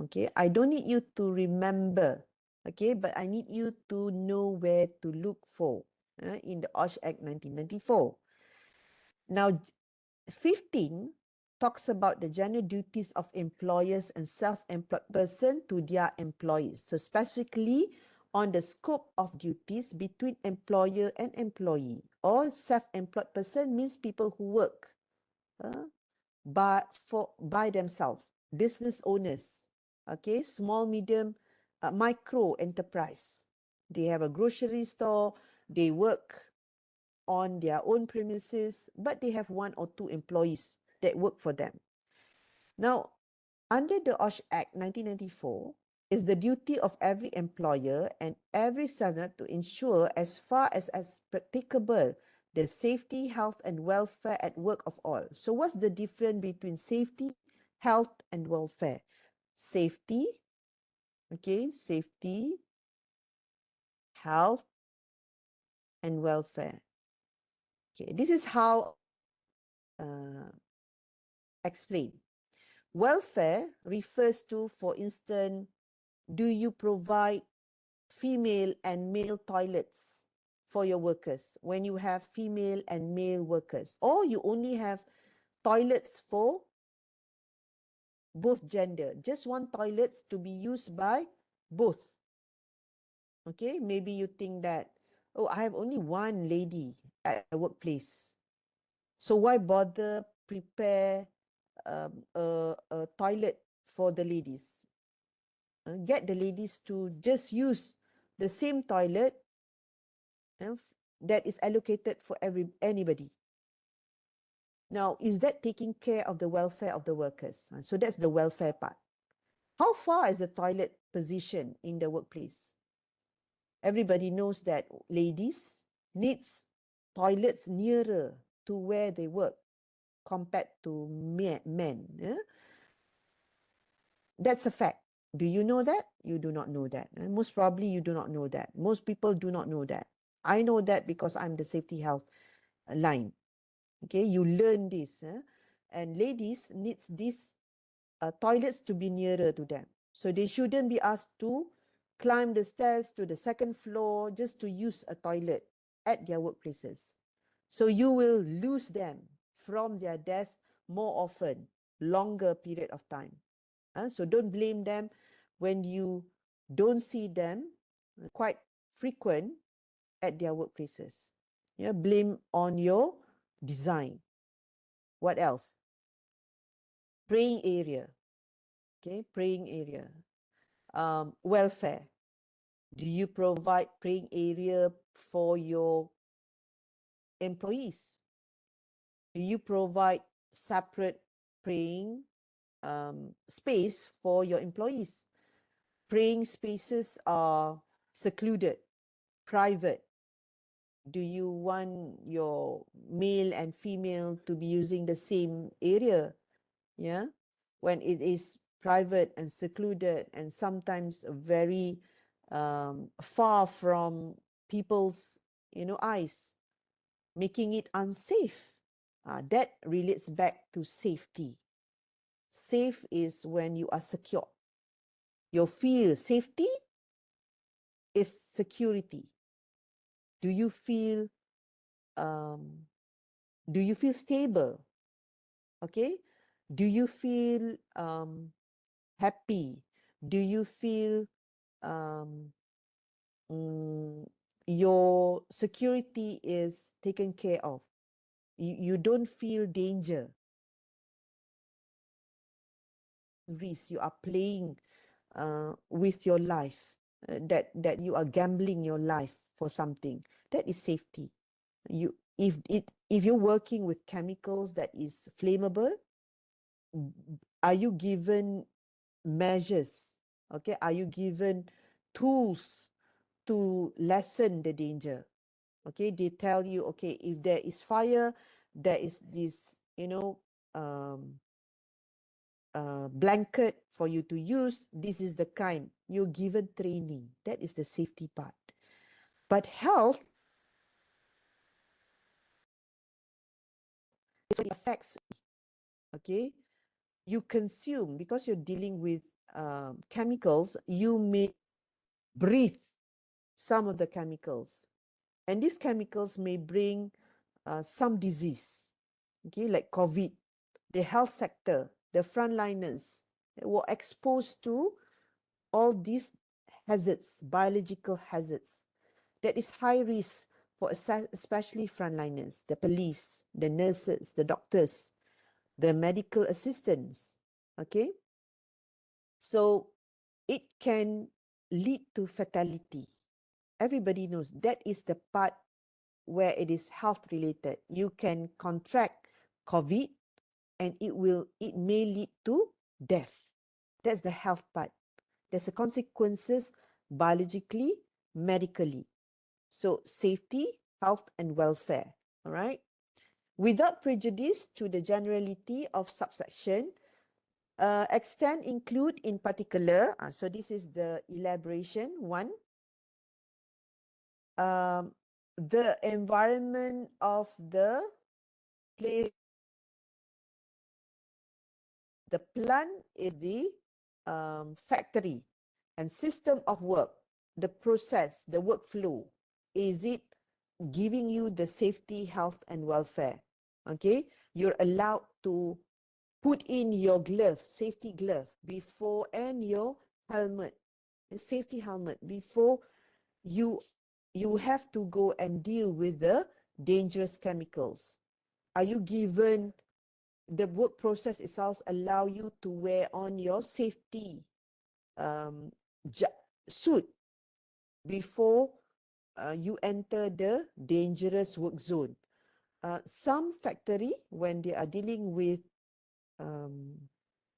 Speaker 1: Okay, I don't need you to remember, okay, but I need you to know where to look for in the OSH Act 1994. Now, 15 talks about the general duties of employers and self-employed person to their employees. So specifically on the scope of duties between employer and employee. Or self-employed person means people who work by themselves, business owners, okay, small, medium, micro enterprise. They have a grocery store, they work on their own premises, but they have 1 or 2 employees that work for them. Now, under the OSH Act 1994, it's the duty of every employer and every seller to ensure as far as practicable the safety, health, and welfare at work of all. So what's the difference between safety, health, and welfare? Safety, okay, safety, health, and welfare. Okay, this is how explain. Welfare refers to, for instance, do you provide female and male toilets for your workers when you have female and male workers, or you only have toilets for both gender, just one toilets to be used by both. Okay, maybe you think that, oh, I have only one lady at the workplace, so why bother prepare a toilet for the ladies? Get the ladies to just use the same toilet that is allocated for anybody. Now, is that taking care of the welfare of the workers? So that's the welfare part. How far is the toilet position in the workplace? Everybody knows that ladies needs toilets nearer to where they work compared to men. That's a fact. Do you know that? You do not know that. And most probably you do not know that. Most people do not know that. I know that because I'm the safety health line. Okay, you learn this. And ladies needs these toilets to be nearer to them. So they shouldn't be asked to climb the stairs to the second floor just to use a toilet at their workplaces. So you will lose them from their desk more often, longer period of time. So don't blame them when you don't see them quite frequent at their workplaces. Yeah, blame on your design. What else? Praying area. Okay, praying area. Welfare. Do you provide praying area for your employees? Do you provide separate praying space for your employees? Praying spaces are secluded, private. Do you want your male and female to be using the same area? Yeah, when it is private and secluded and sometimes very far from people's eyes, making it unsafe. That relates back to safety. Safe is when you are secure. You feel safety is security. Do you feel stable? Okay. Do you feel happy? Do you feel um, your security is taken care of? You don't feel danger, risk. You are playing with your life, that you are gambling your life for something. That is safety. If you're working with chemicals that is flammable, are you given measures? Okay, are you given tools to lessen the danger? Okay, they tell you, okay, if there is fire, there is this blanket for you to use. This is the kind you're given training. That is the safety part. But health this one affects, okay, you consume, because you're dealing with chemicals, you may breathe some of the chemicals. And these chemicals may bring some disease, okay, like COVID. The health sector, the frontliners were exposed to all these hazards, biological hazards, that is high risk for especially frontliners, the police, the nurses, the doctors, the medical assistants, okay? So it can lead to fatality. Everybody knows that is the part where it is health related. You can contract COVID and it may lead to death. That's the health part. There's the consequences biologically, medically. So safety, health, and welfare. All right. Without prejudice to the generality of subsection, extent include in particular, so this is the elaboration one, the environment of the place. The plant is the factory and system of work, the process, the workflow. Is it giving you the safety, health, and welfare? Okay, you're allowed to put in your glove, safety glove, before, and your helmet, a safety helmet, before you have to go and deal with the dangerous chemicals. Are you given the work process itself allow you to wear on your safety um, suit before you enter the dangerous work zone? Some factory, when they are dealing with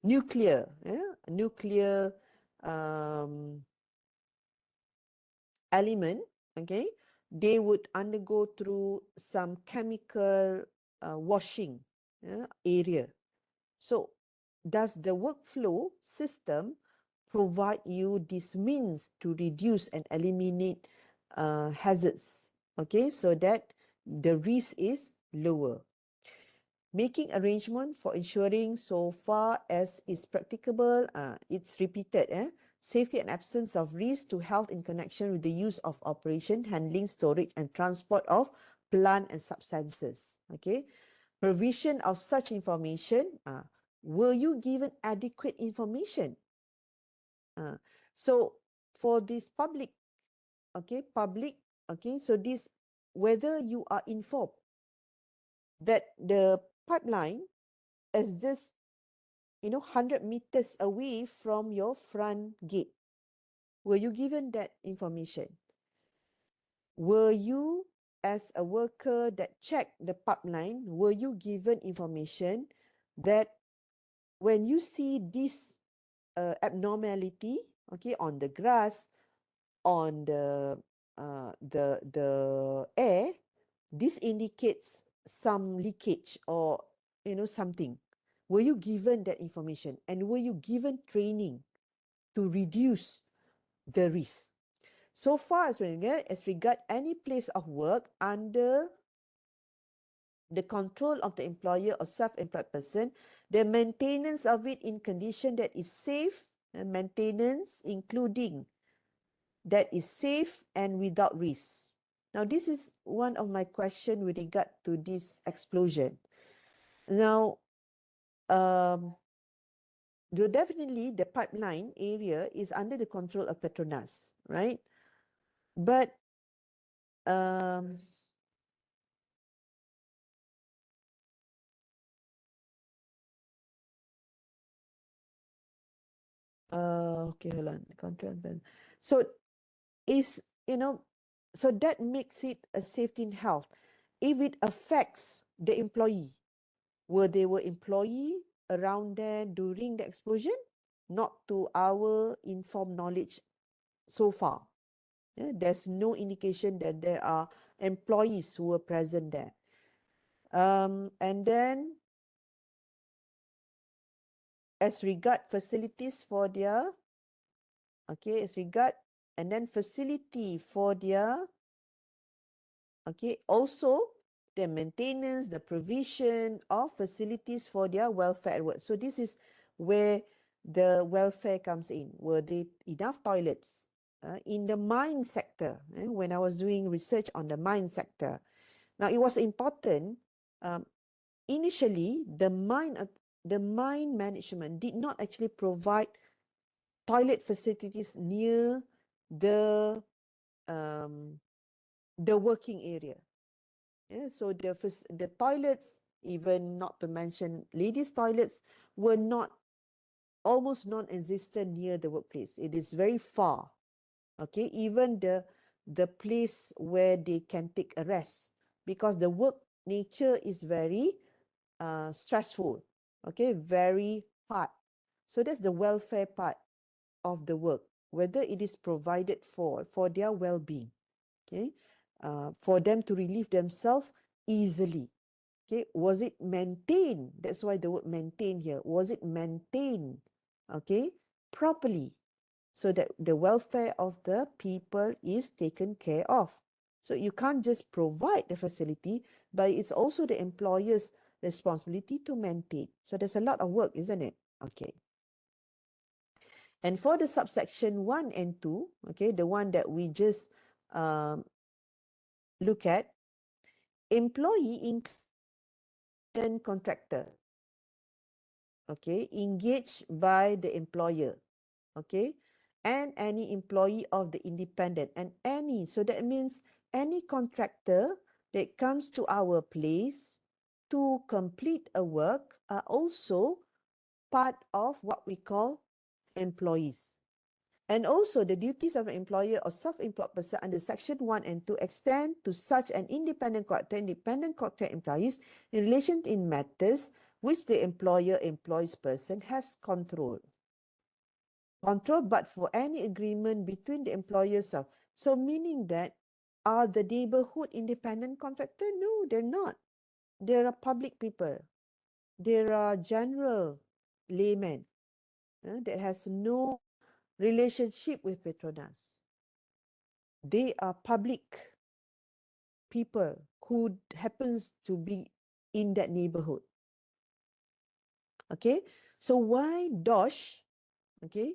Speaker 1: nuclear element, okay, they would undergo through some chemical washing area. So does the workflow system provide you this means to reduce and eliminate hazards, okay, so that the risk is lower? Making arrangement for ensuring so far as is practicable, it's repeated, safety and absence of risk to health in connection with the use of operation, handling, storage, and transport of plant and substances. Okay, provision of such information. Were you given adequate information? So for this public, okay, so this, whether you are informed that the pipeline is just 100 meters away from your front gate. Were you given that information? Were you, as a worker that checked the pipeline, were you given information that when you see this abnormality, okay, on the grass, on the air, this indicates some leakage or something? Were you given that information, and were you given training to reduce the risk? So far as regard any place of work under the control of the employer or self-employed person, the maintenance of it in condition that is safe, and maintenance including that is safe and without risk. Now, this is one of my question with regard to this explosion. Now, definitely the pipeline area is under the control of Petronas, right? But okay, hold on. Contract. So is, so that makes it a safety and health. If it affects the employee, were employee around there during the explosion? Not to our informed knowledge so far. Yeah, there's no indication that there are employees who were present there. And then as regard facilities for their, okay, as regard, and then facility for their, okay, also the maintenance, the provision of facilities for their welfare at work. So this is where the welfare comes in. Were there enough toilets? In the mine sector, when I was doing research on the mine sector. Now, it was important. Initially, the mine management did not actually provide toilet facilities near the working area. Yeah, so the toilets, even not to mention ladies' toilets, were almost non-existent near the workplace. It is very far. Okay, even the place where they can take a rest, because the work nature is very stressful. Okay, very hard. So that's the welfare part of the work, whether it is provided for their well-being. Okay, for them to relieve themselves easily. Okay, was it maintained? That's why the word maintain here. Was it maintained, okay, properly, so that the welfare of the people is taken care of? So you can't just provide the facility, but it's also the employer's responsibility to maintain. So there's a lot of work, isn't it? Okay. And for the subsection 1 and 2, okay, the one that we just look at, employee and contractor, okay, engaged by the employer, okay, and any employee of the independent, and any, so that means any contractor that comes to our place to complete a work are also part of what we call employees. And also the duties of an employer or self-employed person under section 1 and 2 extend to such an independent contractor employees in relation in matters which the employer employs person has control. Control, but for any agreement between the employers of. So meaning that, are the neighborhood independent contractor? No, they're not. There are public people. There are general laymen that has no relationship with Petronas. They are public people who happens to be in that neighborhood. Okay, so why DOSH? Okay,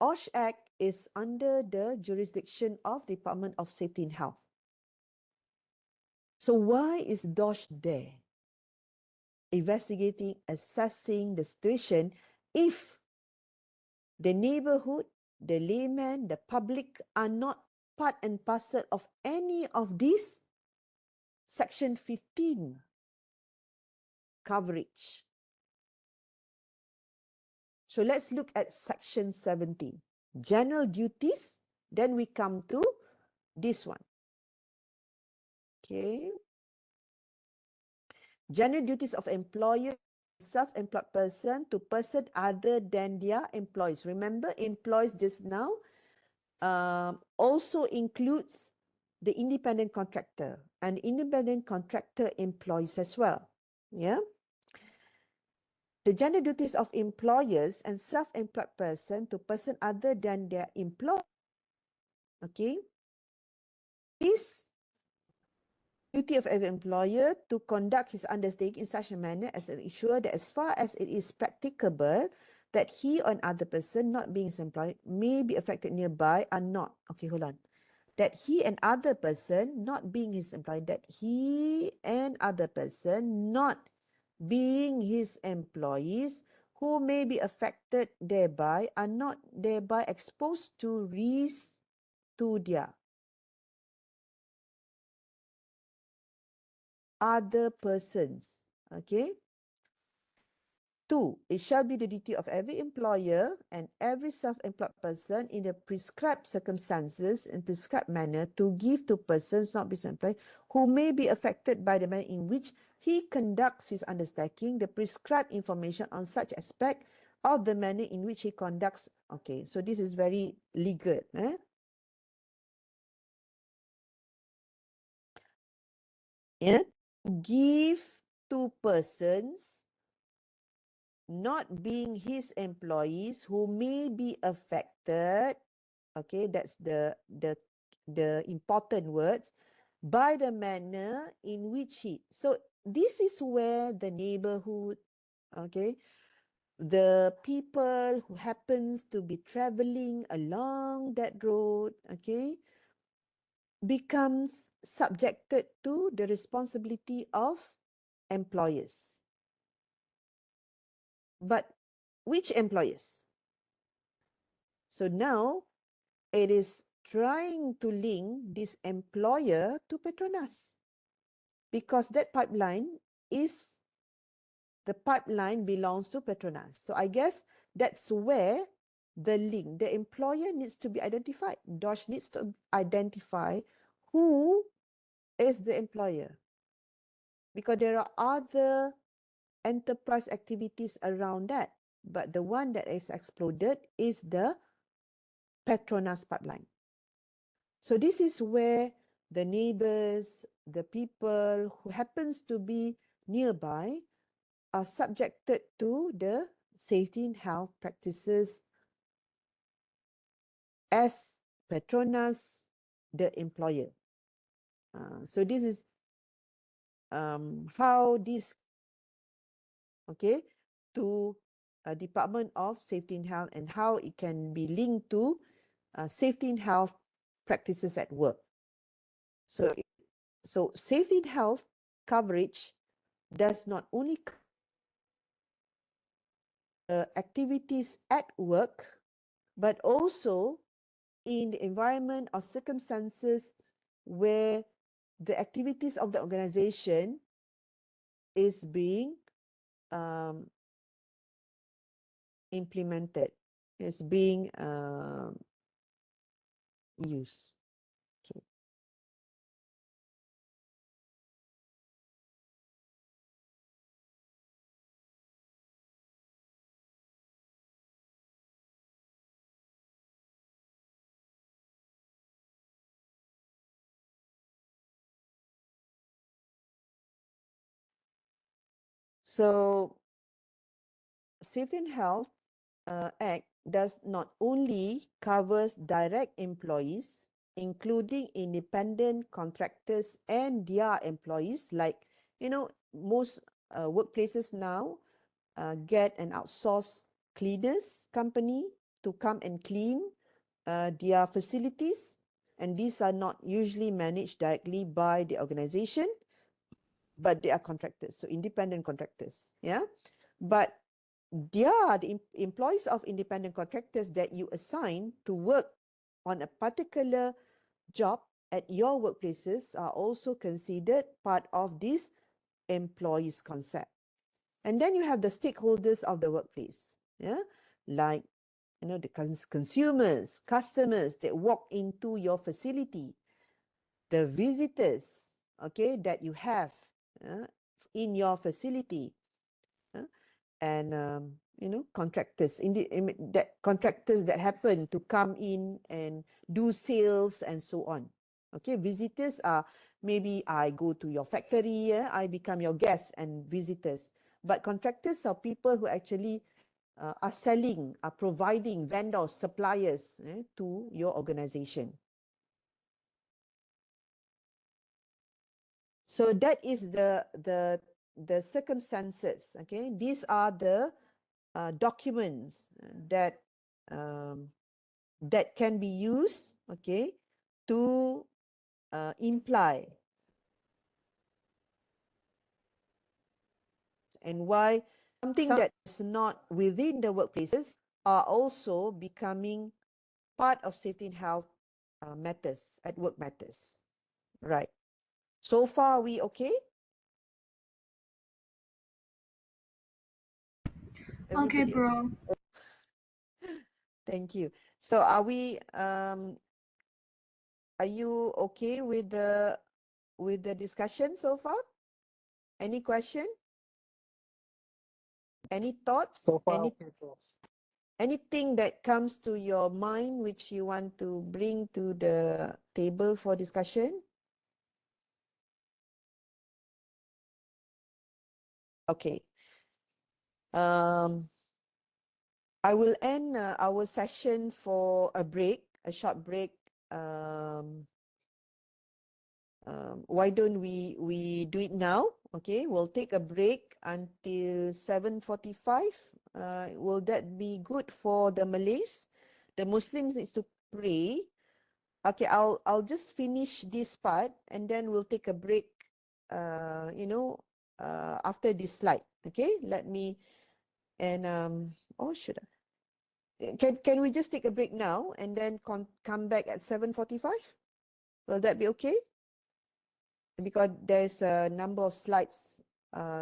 Speaker 1: OSH Act is under the jurisdiction of Department of Safety and Health. So why is DOSH there? Investigating, assessing the situation if the neighborhood, the layman, the public are not part and parcel of any of these Section 15 coverage. So let's look at Section 17, general duties. Then we come to this one. Okay. General duties of employer, self-employed person to person other than their employees. Remember, employees just now also includes the independent contractor, and independent contractor employees as well. Yeah. The general duties of employers and self-employed person to person other than their employer. Okay. This duty of every employer to conduct his undertaking in such a manner as to ensure that as far as it is practicable, that he or another person not being his employer may be affected nearby are not. Okay, hold on. That he and other person not being his employer, that he and other person not being his employees who may be affected thereby are not thereby exposed to risk to their other persons. Okay. 2, it shall be the duty of every employer and every self-employed person in the prescribed circumstances and prescribed manner to give to persons not being employed who may be affected by the manner in which he conducts his undertaking the prescribed information on such aspect of the manner in which he conducts. Okay, so this is very legal. Yeah, give to persons not being his employees who may be affected. Okay, that's the important words. by the manner in which he. So this is where the neighborhood, okay, the people who happens to be traveling along that road, okay, becomes subjected to the responsibility of employers. But which employers? So now it is trying to link this employer to Petronas, because that pipeline is, the pipeline belongs to Petronas. So I guess that's where the link, the employer needs to be identified. DOSH needs to identify who is the employer, because there are other enterprise activities around that. But the one that is exploded is the Petronas pipeline. So this is where the neighbors, the people who happens to be nearby are subjected to the safety and health practices as Petronas, the employer. So this is how this, okay, to Department of Safety and Health, and how it can be linked to safety and health practices at work. So, safety and health coverage does not only activities at work, but also in the environment or circumstances where the activities of the organization is being implemented, is being used. Okay. So, Safety and Health Act does not only covers direct employees, including independent contractors and their employees. Like, most workplaces now get an outsourced cleaners company to come and clean their facilities, and these are not usually managed directly by the organization, but they are contractors, so independent contractors. Yeah, but they are the employees of independent contractors that you assign to work on a particular job at your workplaces are also considered part of this employees concept. And then you have the stakeholders of the workplace, yeah, like the consumers, customers that walk into your facility, the visitors, okay, that you have in your facility, and contractors that contractors that happen to come in and do sales and so on. Okay, visitors are, maybe I go to your factory, I become your guest and visitors. But contractors are people who actually are selling, are providing, vendors, suppliers to your organization. So that is the circumstances. Okay, these are the documents that that can be used, okay, to imply, and why something that is not within the workplaces are also becoming part of safety and health matters at work matters. Right. So far, we okay?
Speaker 3: Okay,
Speaker 1: Everybody
Speaker 3: bro.
Speaker 1: Thank you. So are we are you okay with the discussion so far? Any question? Any thoughts?
Speaker 2: So far, okay, bro.
Speaker 1: Anything that comes to your mind which you want to bring to the table for discussion? Okay. I will end our session for a break, a short break, why don't we do it now? Okay, we'll take a break until 7:45. Will that be good for the Malays? The Muslims needs to pray. Okay, I'll just finish this part and then we'll take a break. After this slide. Okay, let me and oh should I? Can we just take a break now and then come back at 7:45? Will that be okay? Because there's a number of slides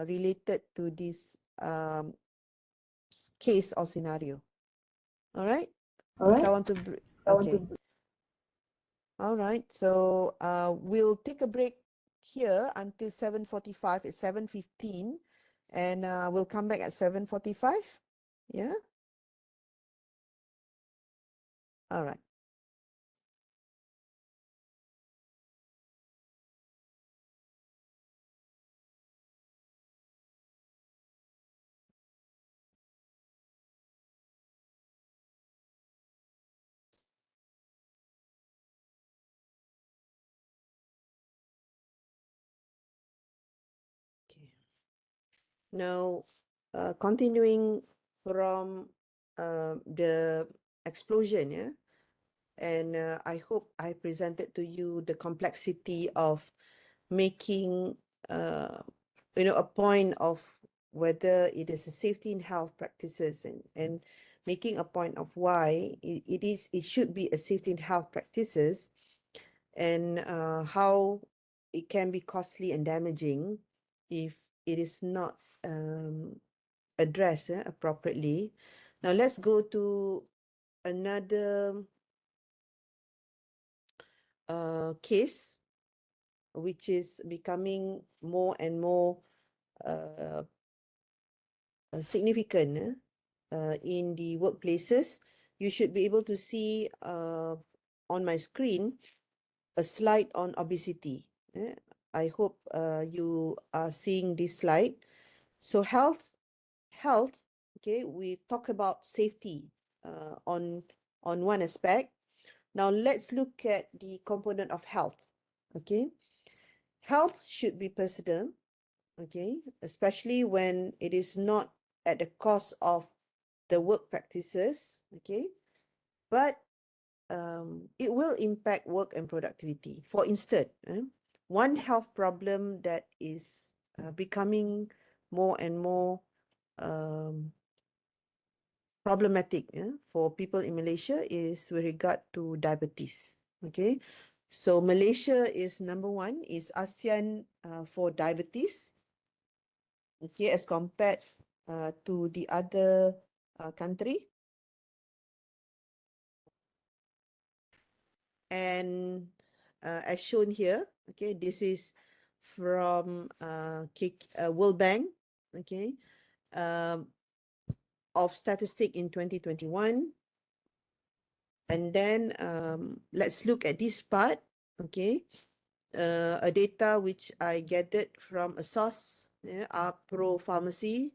Speaker 1: related to this case or scenario. All right.
Speaker 2: All right.
Speaker 1: So I want to, okay. All right. So we'll take a break here until 7:45. It's 7:15, and we'll come back at 7:45. Yeah. All right. Okay. Now, continuing from the explosion, yeah, and I hope I presented to you the complexity of making, uh, a point of whether it is a safety and health practices, and making a point of why it should be a safety and health practices, and how it can be costly and damaging if it is not addressed appropriately. Now let's go to another case, which is becoming more and more uh, significant in the workplaces. You should be able to see on my screen a slide on obesity. I hope you are seeing this slide. So health. Okay, we talk about safety on one aspect. Now let's look at the component of health. Okay, health should be personal. Okay, especially when it is not at the cost of the work practices. Okay, but it will impact work and productivity. For instance, one health problem that is becoming more and more um, problematic for people in Malaysia is with regard to diabetes. Okay, so Malaysia is number one, is ASEAN for diabetes. Okay, as compared to the other country. And as shown here, okay, this is from World Bank, okay, um, of statistic in 2021. And then let's look at this part, okay, a data which I gathered from a source, Pro Pharmacy,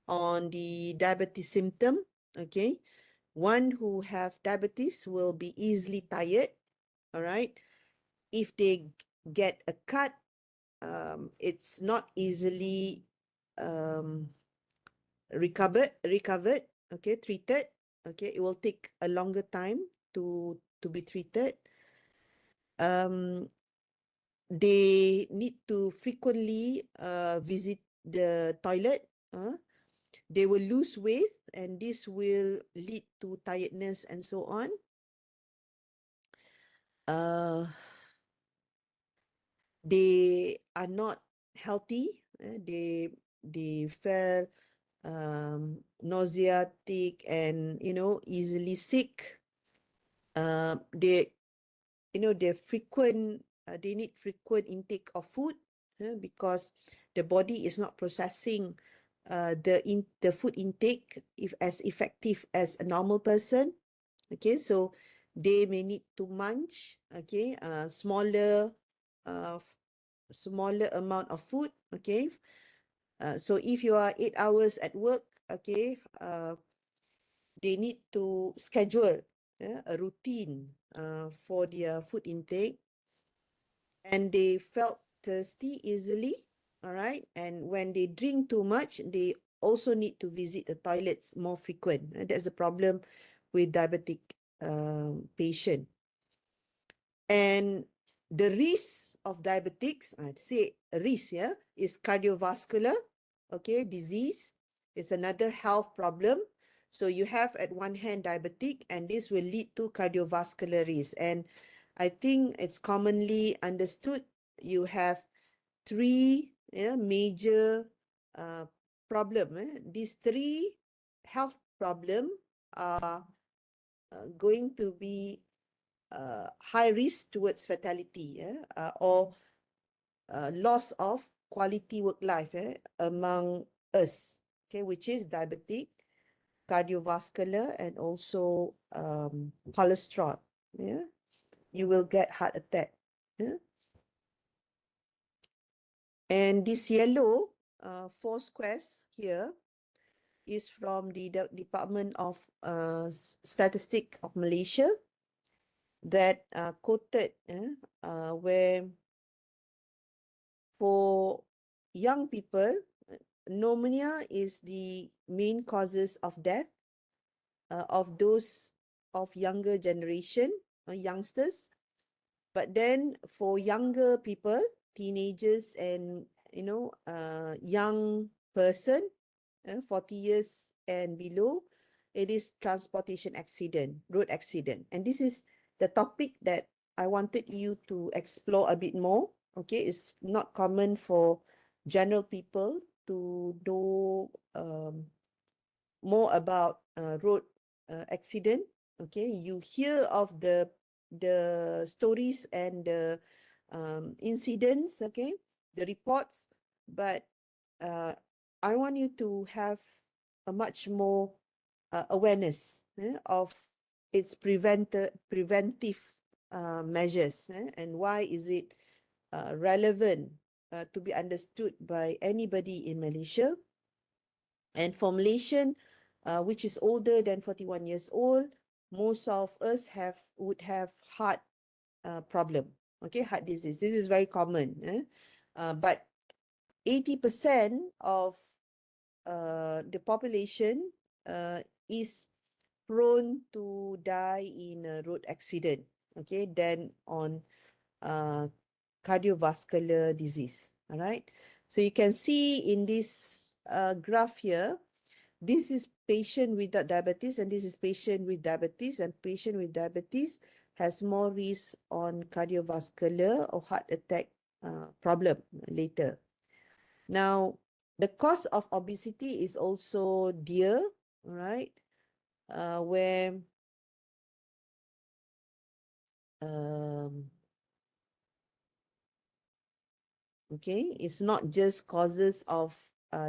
Speaker 1: on the diabetes symptom, okay. One who have diabetes will be easily tired, all right. If they get a cut, it's not easily recovered, okay, treated, okay. It will take a longer time to be treated. They need to frequently visit the toilet. They will lose weight, and this will lead to tiredness and so on. They are not healthy. They feel nauseatic and easily sick. They they need frequent intake of food because the body is not processing the food intake if as effective as a normal person. Okay, so they may need to munch, okay, uh, smaller amount of food. Okay, so if you are 8 hours at work, okay, they need to schedule a routine for their food intake. and they felt thirsty easily. All right. And when they drink too much, they also need to visit the toilets more frequent. That's the problem with diabetic patient. And the risk of diabetics, I'd say risk, yeah, is cardiovascular, okay, disease. It's another health problem. So you have at one hand diabetic, and this will lead to cardiovascular risk. And I think it's commonly understood you have three, yeah, major problem. These three health problem are going to be high risk towards fatality, or loss of quality work life among us, okay, which is diabetic, cardiovascular, and also cholesterol. Yeah, you will get heart attack. Yeah? And this yellow four squares here is from the Department of Statistic of Malaysia that quoted where for young people, pneumonia is the main causes of death of those of younger generation, youngsters. But then for younger people, teenagers and young person, 40 years and below, it is transportation accident, road accident. And this is the topic that I wanted you to explore a bit more. Okay, it's not common for general people to know more about road accident. Okay, you hear of the stories and the incidents, okay, the reports, but I want you to have a much more awareness of its preventive measures, and why is it relevant to be understood by anybody in Malaysia. And for Malaysian, which is older than 41 years old, most of us would have heart problem, okay, heart disease. This is very common. But 80% of the population is prone to die in a road accident, okay, than on uh, cardiovascular disease. All right. So you can see in this graph here, this is patient without diabetes, and this is patient with diabetes, and patient with diabetes has more risk on cardiovascular or heart attack problem later. Now, the cost of obesity is also dear, right? Where okay, it's not just causes of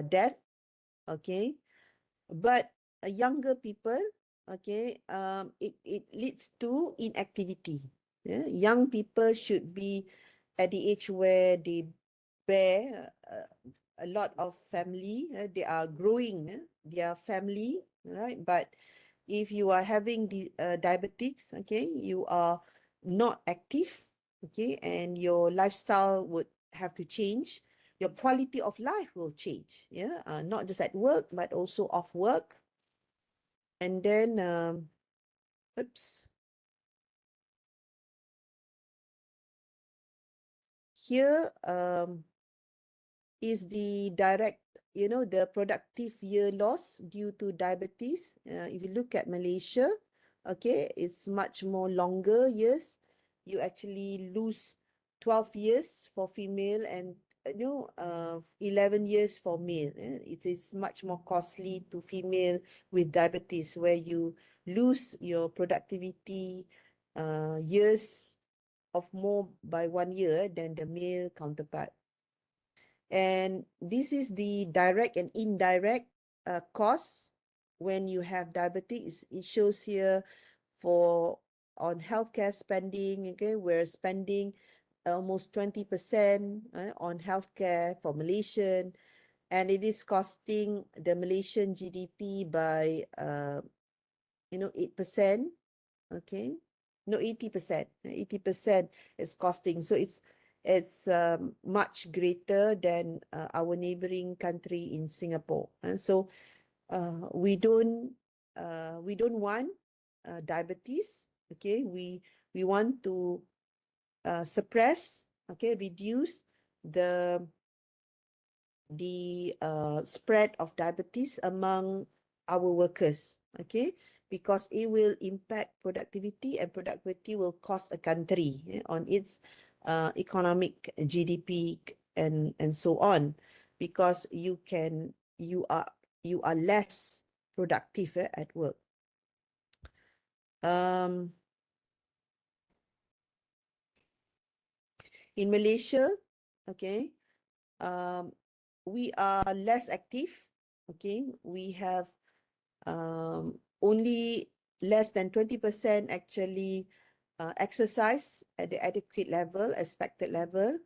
Speaker 1: death, okay, but younger people, okay, it leads to inactivity. Yeah? Young people should be at the age where they bear a lot of family, they are growing their family, right? But if you are having the diabetics, okay, you are not active, okay, and your lifestyle would have to change. Your quality of life will change, yeah, not just at work but also off work. And then oops, here is the direct, the productive year loss due to diabetes. If you look at Malaysia, okay, it's much more longer years. You actually lose 12 years for female and 11 years for male. It is much more costly to female with diabetes, where you lose your productivity years of more by 1 year than the male counterpart. And this is the direct and indirect costs when you have diabetes. It shows here for on healthcare spending, okay, we're spending almost 20% on healthcare for Malaysian, and it is costing the Malaysian GDP by 8%, okay, no, 80%. 80% is costing. So it's it's much greater than our neighboring country in Singapore. And so we don't want diabetes. Okay, we want to suppress, okay, reduce the spread of diabetes among our workers, okay, because it will impact productivity, and productivity will cost a country on its economic GDP and so on, because you are less productive at work. In Malaysia, okay, we are less active. Okay, we have only less than 20% actually exercise at the adequate level, expected level.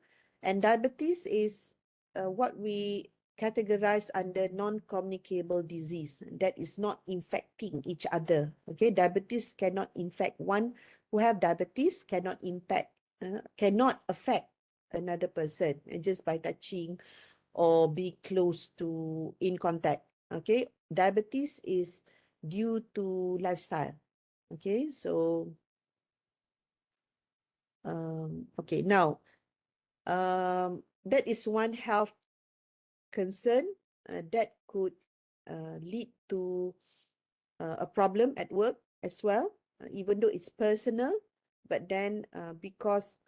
Speaker 1: And diabetes is what we categorize under non-communicable disease that is not infecting each other. Okay, diabetes cannot infect. One who have diabetes cannot cannot affect another person just by touching or be close to in contact. Okay, diabetes is due to lifestyle. Okay, so okay, now that is one health concern that could lead to a problem at work as well, even though it's personal, but then because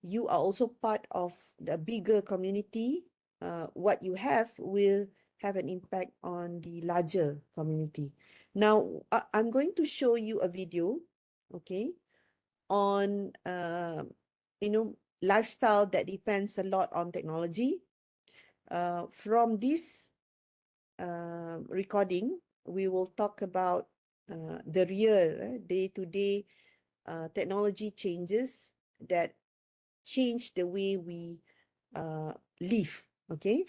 Speaker 1: you are also part of the bigger community, what you have will have an impact on the larger community. Now, I'm going to show you a video, okay, on, lifestyle that depends a lot on technology. From this recording, we will talk about the real day-to-day technology changes that change the way we live. Okay,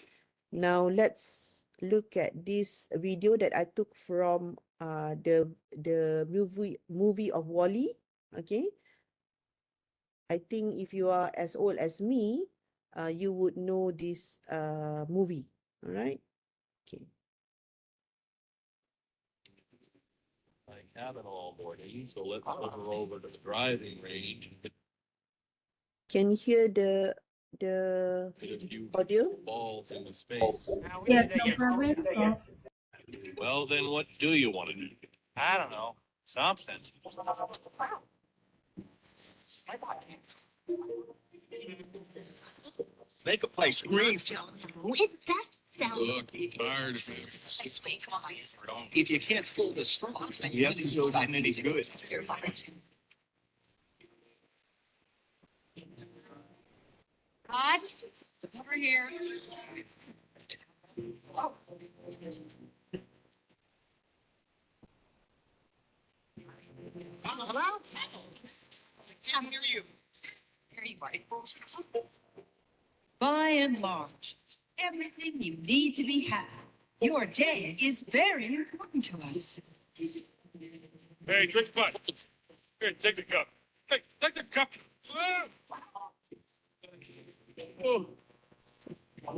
Speaker 1: now let's look at this video that I took from the movie of Wall-E. Okay, I think if you are as old as me, you would know this movie. All right. Okay.
Speaker 3: I have it all morning, so let's go over to the driving range.
Speaker 1: Can you hear the
Speaker 3: Hit a few
Speaker 1: audio?
Speaker 3: balls into space.
Speaker 4: Yes, Dr. Rakoff.
Speaker 3: Well, then what do you want to do? I don't know. Something. Make a place scream.
Speaker 5: It does sound.
Speaker 3: Look, I'm tired of it.
Speaker 5: Sweet, come on. If you can't pull the straws, then
Speaker 3: The episode isn't any good.
Speaker 5: Hot. Over here. Hello? Can't hear you. Here you are.
Speaker 6: By and large, everything you need to be happy. Your day is very important to us.
Speaker 3: Hey, drink the cup. Here, take the cup. Hey, take the cup. Oh.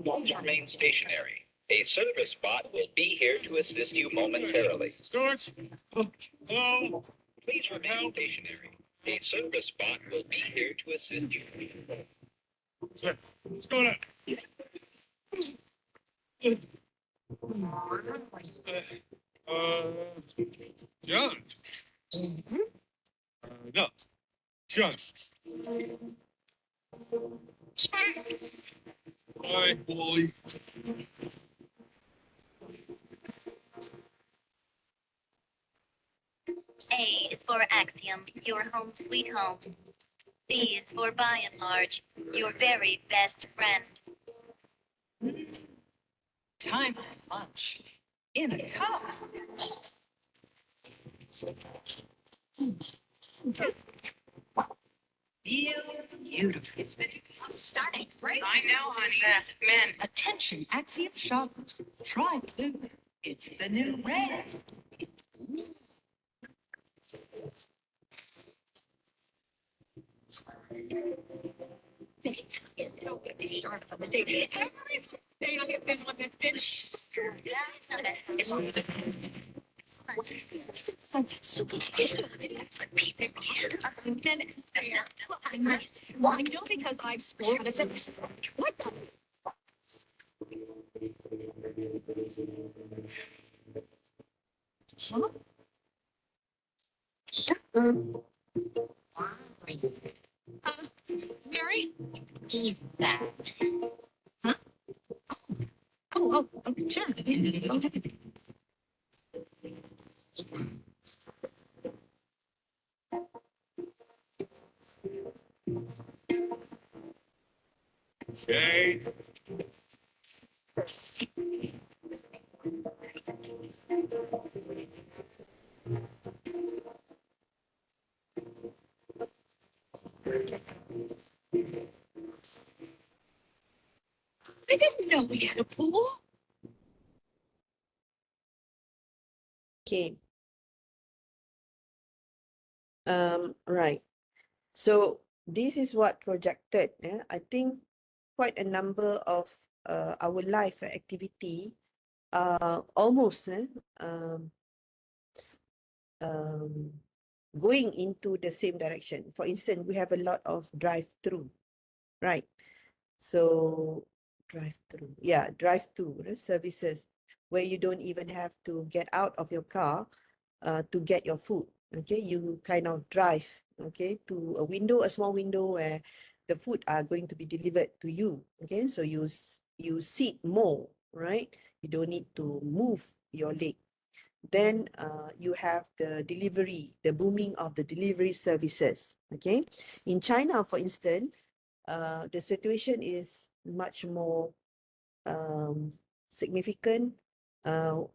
Speaker 7: Please remain stationary. A service bot will be here to assist you momentarily.
Speaker 3: Stewards? Hello?
Speaker 7: Please remain stationary. A service bot will be here to assist you.
Speaker 3: Sir, what's going on? John? No. John. Hi, boy.
Speaker 8: A is for Axiom, your home sweet home. B is for by and large, your very best friend.
Speaker 6: Time for lunch. In a cup. Feel beautiful. It's been stunning, right? I know, honey. Man, attention, Axiom shoppers. Try blue. It's the new red.
Speaker 5: date. No, we started on the date. Every date I have been on has been. So then there. Well, I know because I've scored it. What? Huh? Mary? Huh? Oh, sure.
Speaker 3: Shade.
Speaker 5: I didn't know we had a pool.
Speaker 1: Okay. Right. So this is what projected. I think quite a number of our life activity are almost s- um, going into the same direction. For instance, we have a lot of drive-through, right? So drive-through services where you don't even have to get out of your car to get your food. Okay, you kind of drive, okay, to a window, a small window where the food are going to be delivered to you. Okay, so you sit more, right? You don't need to move your leg. Then you have the delivery, the booming of the delivery services. Okay, in China, for instance, the situation is much more significant.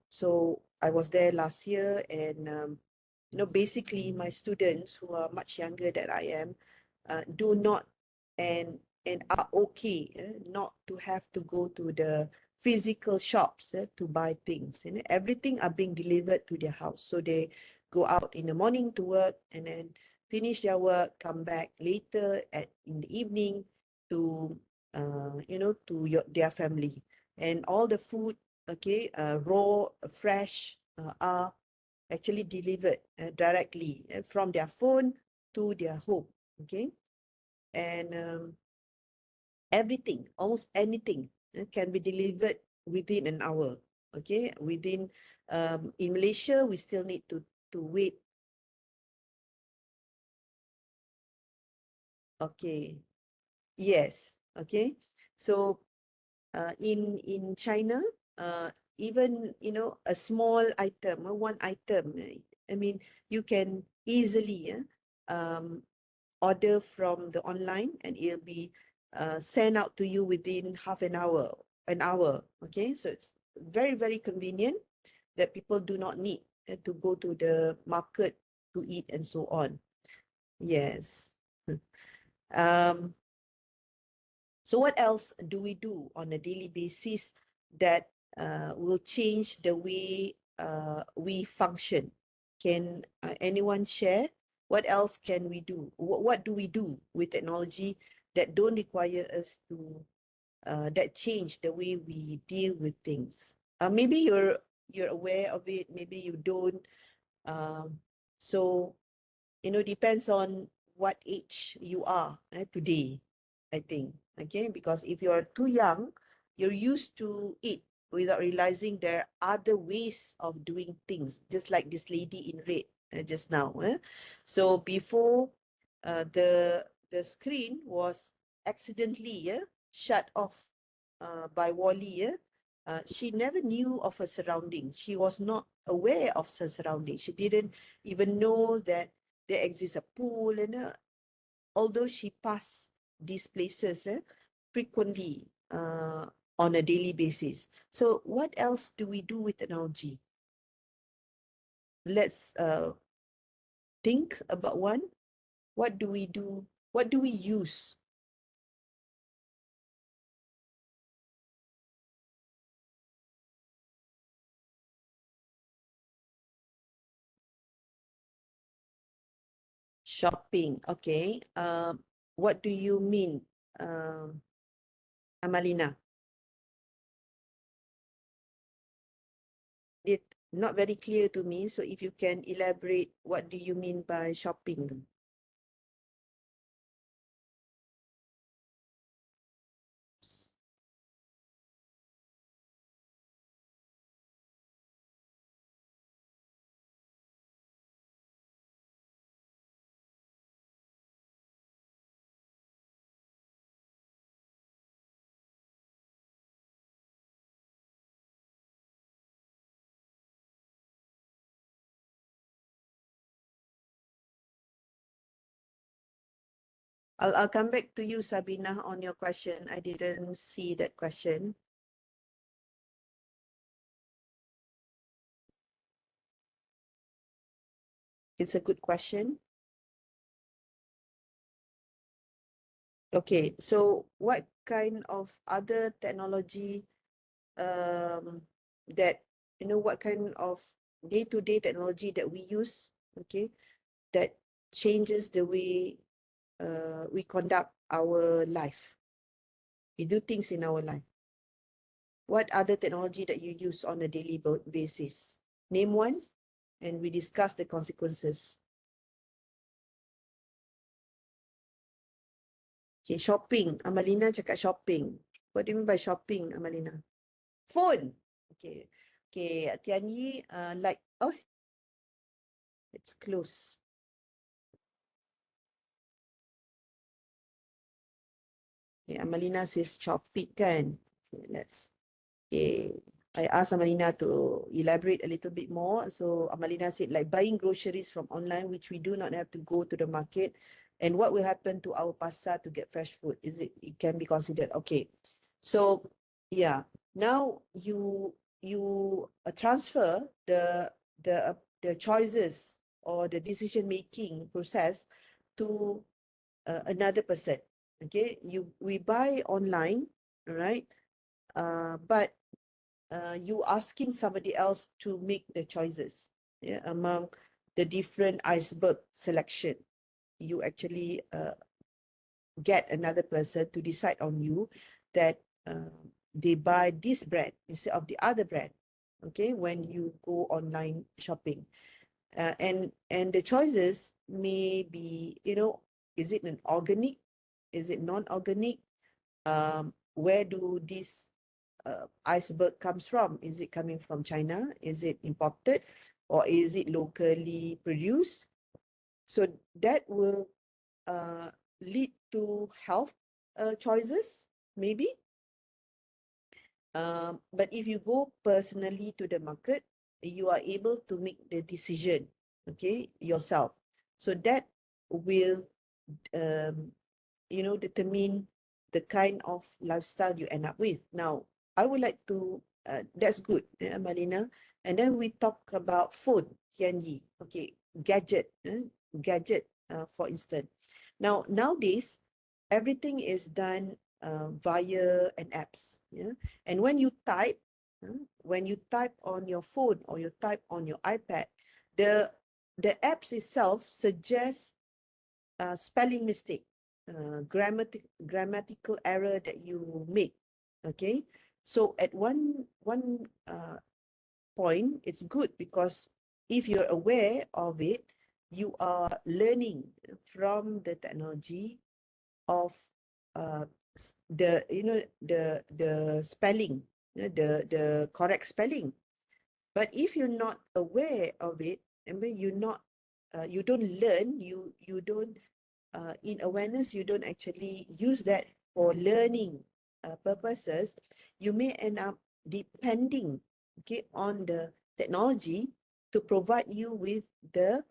Speaker 1: So I was there last year, and basically my students who are much younger than I am do not and are okay not to have to go to the physical shops to buy things. And everything are being delivered to their house. So they go out in the morning to work and then finish their work, come back later in the evening to their family. And all the food, okay, raw, fresh, are actually delivered directly from their phone to their home. Okay, and everything, almost anything, can be delivered within an hour. Okay, within in Malaysia, we still need to wait. Okay, yes. Okay, so in China, even a small item, one item, I mean, you can easily order from the online, and it'll be sent out to you within half an hour, Okay, so it's very, very convenient that people do not need to go to the market to eat and so on. Yes. um So what else do we do on a daily basis that will change the way we function? Can anyone share? What else can we do? What do we do with technology that don't require us to that change the way we deal with things? Maybe you're aware of it. Maybe you don't. Um, so depends on what age you are today, I think. Okay, because if you're too young, you're used to it without realizing there are other ways of doing things, just like this lady in red just now. So before the screen was accidentally shut off by Wally. She never knew of her surroundings. She was not aware of her surroundings. She didn't even know that there exists a pool, and although she passed these places frequently on a daily basis. So what else do we do with technology? Let's think about one. What do we do? What do we use? Shopping. Okay. What do you mean Amalina. It not very clear to me. So if you can elaborate, what do you mean by shopping? I'll come back to you, Sabina, on your question. I didn't see that question. It's a good question. Okay, so what kind of other technology that, you know, what kind of day-to-day technology that we use, okay, that changes the way we conduct our life. We do things in our life. What other technology that you use on a daily basis? Name one, and we discuss the consequences. Okay, shopping. Amalina cakap shopping. What do you mean by shopping, Amalina? Phone. Okay. Okay, Tian Yi, like, oh, it's close. Okay, Amalina says shopping kan. Okay, let's, okay. I asked Amalina to elaborate a little bit more. So Amalina said like buying groceries from online, which we do not have to go to the market. And what will happen to our pasar to get fresh food? It can be considered. Okay. So yeah, now you transfer the choices or the decision making process to another person. Okay, we buy online, right? But you asking somebody else to make the choices, yeah, among the different iceberg selection. You actually get another person to decide on you that they buy this brand instead of the other brand. Okay, when you go online shopping, and the choices may be, you know, is it an organic, is it non-organic, where do this iceberg comes from? Is it coming from China? Is it imported, or is it locally produced? So that will lead to health choices, maybe. But if you go personally to the market, you are able to make the decision, okay, yourself. So that will, you know, determine the kind of lifestyle you end up with. Now, I would like to, that's good, Malina. And then we talk about phone, Tian Yi. Okay, gadget, for instance. Now, nowadays, everything is done via an apps. Yeah, and when you type on your phone or you type on your iPad, the apps itself suggests spelling mistake, grammatical error that you make. Okay, so at one point, it's good because if you're aware of it, you are learning from the technology of the, you know, the spelling, the correct spelling. But if you're not aware of it, I mean, you're not, you don't learn, you don't, in awareness, you don't actually use that for learning purposes, you may end up depending, okay, on the technology to provide you with the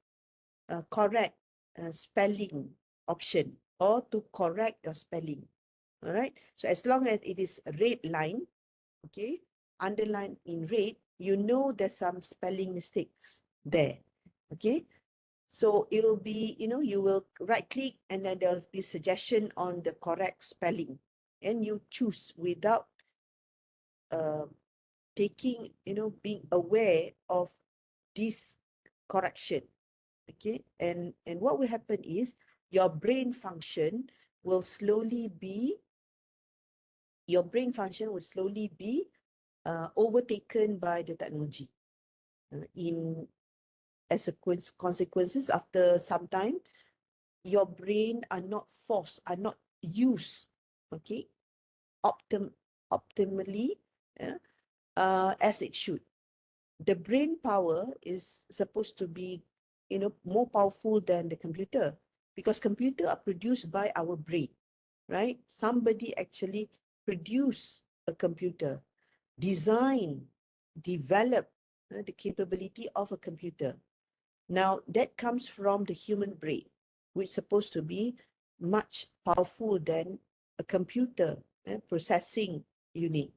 Speaker 1: correct spelling option, or to correct your spelling. All right. So as long as it is a red line, okay, underlined in red, you know there's some spelling mistakes there. Okay. So it will be, you know, you will right click and then there'll be suggestion on the correct spelling, and you choose without taking, you know, being aware of this correction. Okay, and what will happen is your brain function will slowly be, your brain function will slowly be overtaken by the technology. In as a consequences, after some time, your brain are not used, okay, optimally, as it should. The brain power is supposed to be, more powerful than the computer, because computer are produced by our brain, right? Somebody actually produce a computer, design, develop the capability of a computer. Now, that comes from the human brain, which is supposed to be much powerful than a computer processing unit.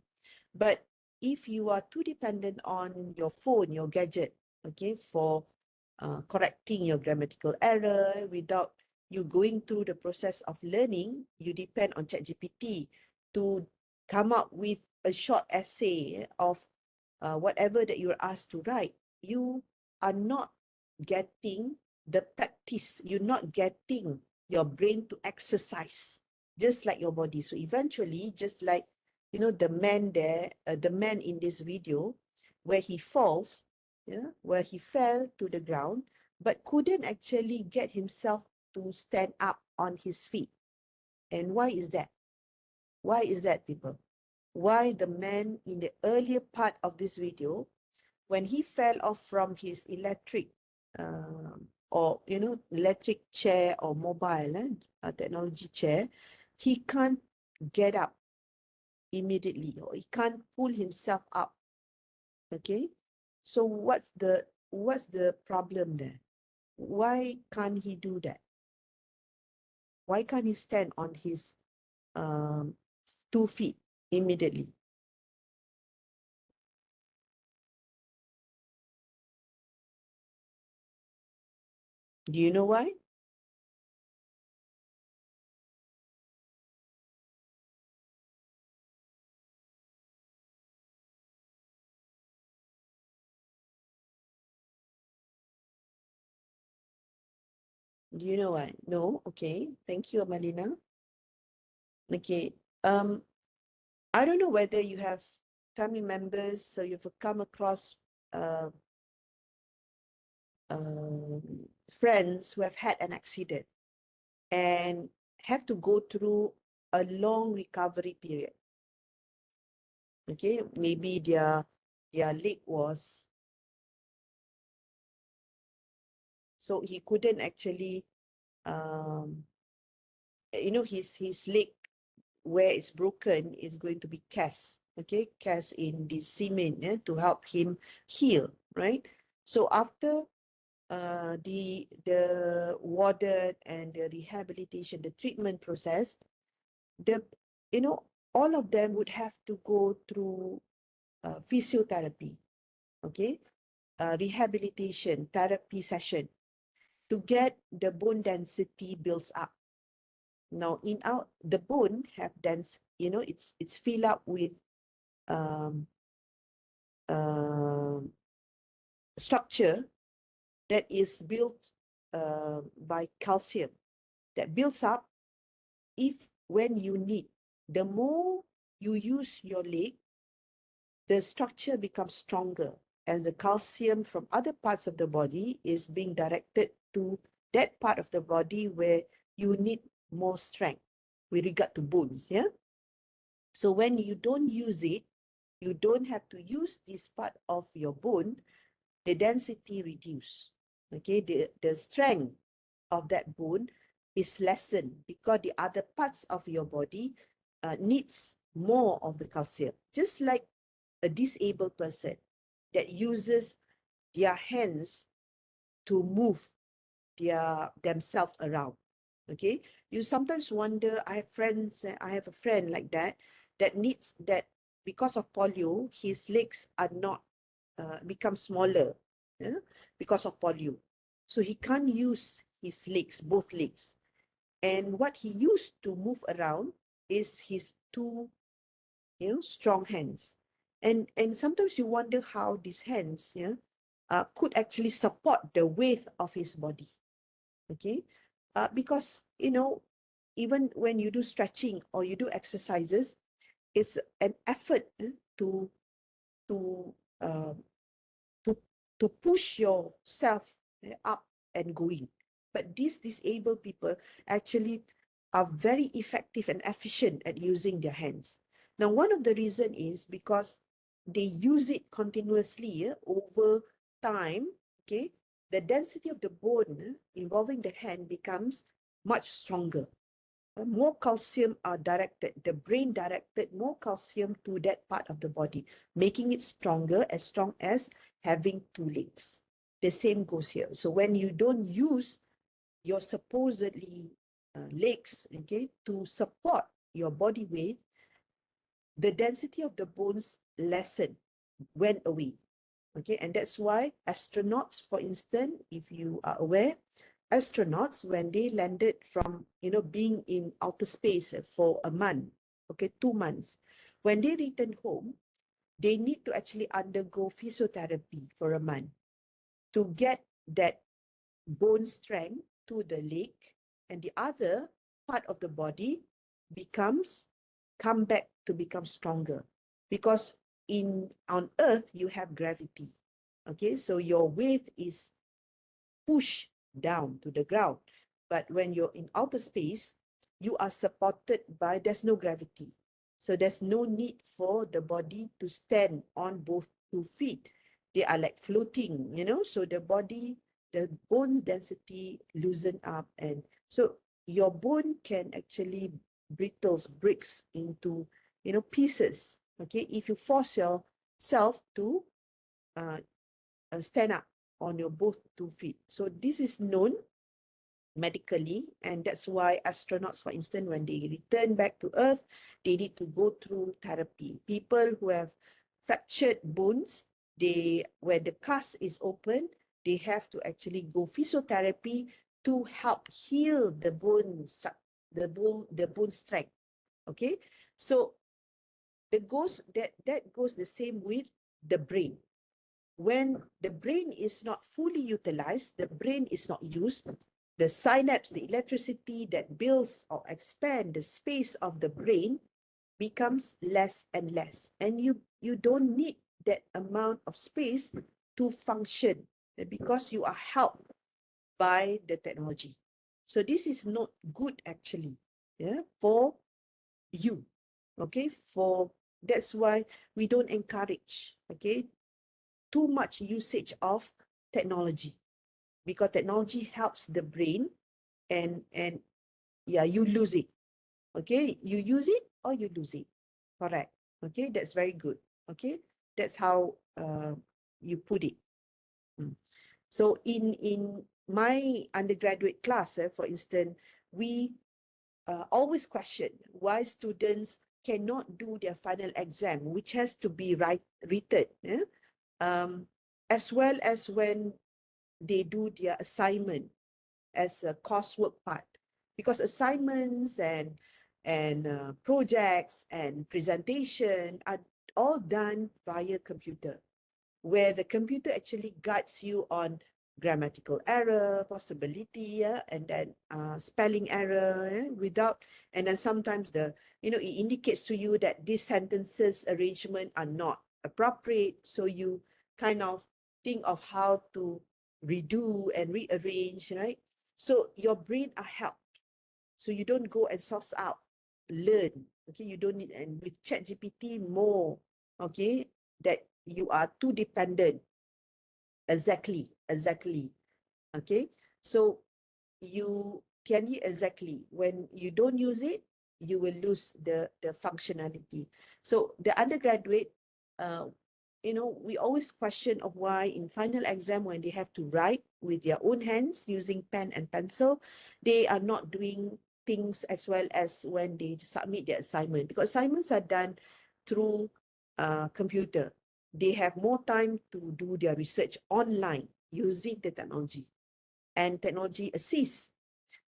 Speaker 1: But if you are too dependent on your phone, your gadget, okay, for correcting your grammatical error without you going through the process of learning, you depend on ChatGPT to come up with a short essay of whatever that you're asked to write. You are not getting the practice. You're not getting your brain to exercise, just like your body. So eventually, just like, the man there, the man in this video, where he falls, where he fell to the ground, but couldn't actually get himself to stand up on his feet. And why is that? Why is that, people? Why the man in the earlier part of this video, when he fell off from his electric or electric chair or mobile technology chair, he can't get up immediately, or he can't pull himself up. Okay, so what's the problem there? Why can't he do that? Why can't he stand on his 2 feet immediately? Do you know why? Do you know why? No? Okay. Thank you, Amalina. Okay. I don't know whether you have family members, so you've come across uh, friends who have had an accident and have to go through a long recovery period. Okay, maybe their leg was, so he couldn't actually his leg where it's broken is going to be cast, okay, cast in the cement to help him heal, right? So after the warded and the rehabilitation, the treatment process, all of them would have to go through physiotherapy, okay, rehabilitation therapy session to get the bone density builds up. Now, the bone have dense, it's filled up with um, uh, structure that is built by calcium that builds up if when you need. The more you use your leg, the structure becomes stronger as the calcium from other parts of the body is being directed to that part of the body where you need more strength with regard to bones. Yeah. So when you don't use it, you don't have to use this part of your bone, the density reduce. Okay, the strength of that bone is lessened because the other parts of your body needs more of the calcium. Just like a disabled person that uses their hands to move themselves around. Okay, you sometimes wonder, I have a friend like that needs that because of polio, his legs are not become smaller, yeah, because of polio. So he can't use his legs, both legs. And what he used to move around is his two, strong hands. And sometimes you wonder how these hands, could actually support the weight of his body. Okay, because even when you do stretching or you do exercises, it's an effort to to uh, to to push yourself up and going. But these disabled people actually are very effective and efficient at using their hands. Now, one of the reason is because they use it continuously over time. Okay, the density of the bone involving the hand becomes much stronger. More calcium are directed, the brain directed more calcium to that part of the body, making it stronger, as strong as having two legs. The same goes here. So when you don't use your supposedly legs, okay, to support your body weight, the density of the bones went away. Okay, and that's why astronauts, for instance, if you are aware, astronauts, when they landed from, being in outer space for a month, okay, 2 months, when they return home, they need to actually undergo physiotherapy for a month to get that bone strength to the leg, and the other part of the body come back to become stronger, because on Earth you have gravity. Okay, so your weight is pushed down to the ground, but when you're in outer space, you are supported by, there's no gravity, so there's no need for the body to stand on both 2 feet. They are like floating, so the bone density loosen up, and so your bone can actually breaks into, pieces. Okay, if you force yourself to stand up on your both 2 feet. So this is known medically, and that's why astronauts, for instance, when they return back to Earth, they need to go through therapy. People who have fractured bones, when the cast is open, they have to actually go physiotherapy to help heal the bone strength. Okay, so that goes the same with the brain. When the brain is not fully utilized, the brain is not used, the synapse, the electricity that builds or expand the space of the brain becomes less and less. And you don't need that amount of space to function, because you are helped by the technology. So this is not good actually, for you. Okay, that's why we don't encourage, okay, too much usage of technology, because technology helps the brain, and yeah, you lose it. Okay, you use it or you lose it. Correct. Okay, that's very good. Okay, that's how you put it. So in my undergraduate class, for instance, we always question why students cannot do their final exam, which has to be written, as well as when they do their assignment as a coursework part, because assignments and projects and presentation are all done via computer, where the computer actually guides you on grammatical error, possibility, and then spelling error, and then sometimes it indicates to you that these sentences arrangement are not appropriate. So you kind of think of how to redo and rearrange, right? So your brain are helped. So you don't go and source out, learn. Okay, you don't need, and with ChatGPT more, okay, that you are too dependent. Exactly. Okay, so you can exactly, when you don't use it, you will lose the functionality. So the undergraduate, we always question of why in final exam, when they have to write with their own hands using pen and pencil, they are not doing things as well as when they submit their assignment, because assignments are done through computer. They have more time to do their research online using the technology, and technology assists.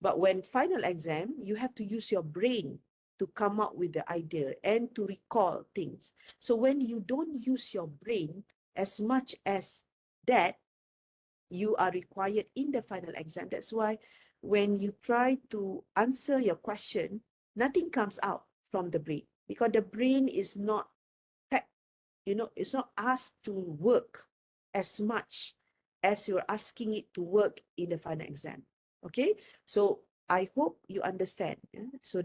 Speaker 1: But when final exam, you have to use your brain to come up with the idea and to recall things. So when you don't use your brain as much as that you are required in the final exam, that's why when you try to answer your question, nothing comes out from the brain because the brain is not, it's not asked to work as much as you're asking it to work in the final exam. Okay, so I hope you understand. Yeah? So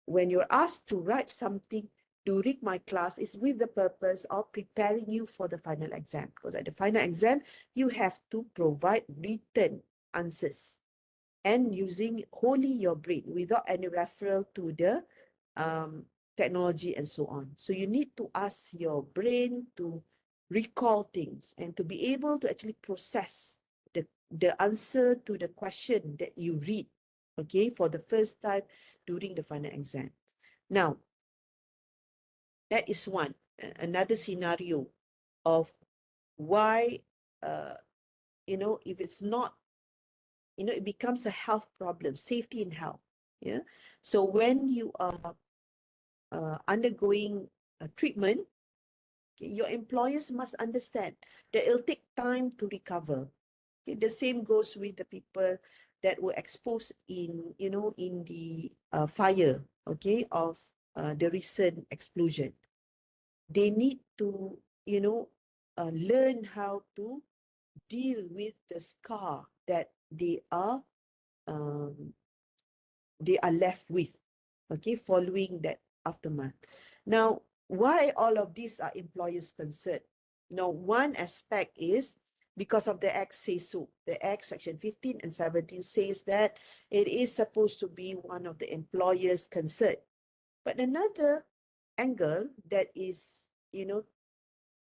Speaker 1: when you're asked to write something during my class, is with the purpose of preparing you for the final exam, because at the final exam you have to provide written answers and using wholly your brain without any referral to the technology and so on. So you need to ask your brain to recall things and to be able to actually process the answer to the question that you read, okay, for the first time during the final exam. Now, that is one. Another scenario of why, if it's not, it becomes a health problem, safety in health. Yeah. So when you are undergoing a treatment, your employers must understand that it'll take time to recover. Okay? The same goes with the people that were exposed in the fire, okay, of the recent explosion. They need to learn how to deal with the scar that they are left with, okay, following that aftermath. Now, why all of these are employers' concern? Now, one aspect is because of the Act says so. The Act Section 15 and 17 says that it is supposed to be one of the employers' concern. But another angle that is,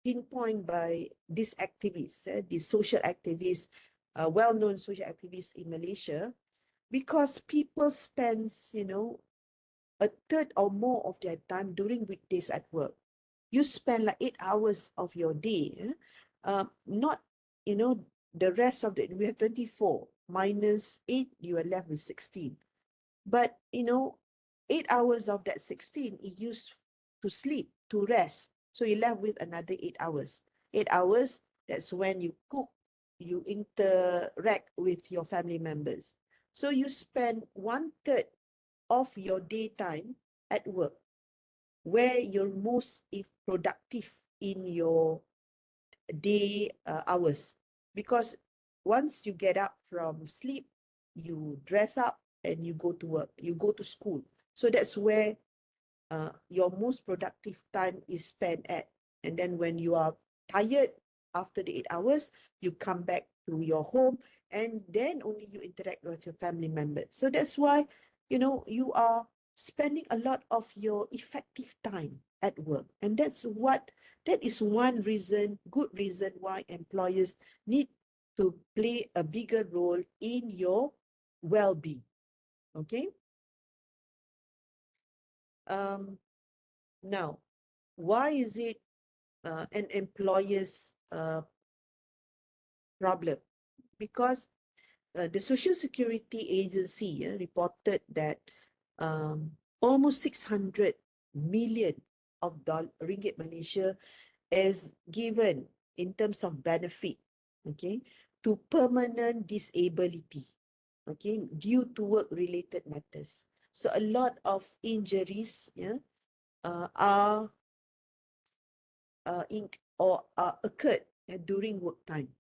Speaker 1: pinpointed by these activists, these social activists, well-known social activists in Malaysia, because people spend, a third or more of their time during weekdays at work. You spend like 8 hours of your day, not, the rest of the, we have 24 minus 8, you are left with 16. But, 8 hours of that 16 is used to sleep, to rest. So you're left with another 8 hours. 8 hours, that's when you cook, you interact with your family members. So you spend 1/3 of your daytime at work, where you're most productive in your day hours. Because once you get up from sleep, you dress up and you go to work, you go to school. So that's where your most productive time is spent at. And then when you are tired after the 8 hours, you come back to your home and then only you interact with your family members. So that's why, you are spending a lot of your effective time at work. And that is one reason, good reason why employers need to play a bigger role in your well-being. Okay? Now, why is it an employer's problem? Because the Social Security Agency reported that almost 600 million of ringgit Malaysia is given in terms of benefit, okay, to permanent disability, okay, due to work-related matters. So a lot of injuries are occurred during work time.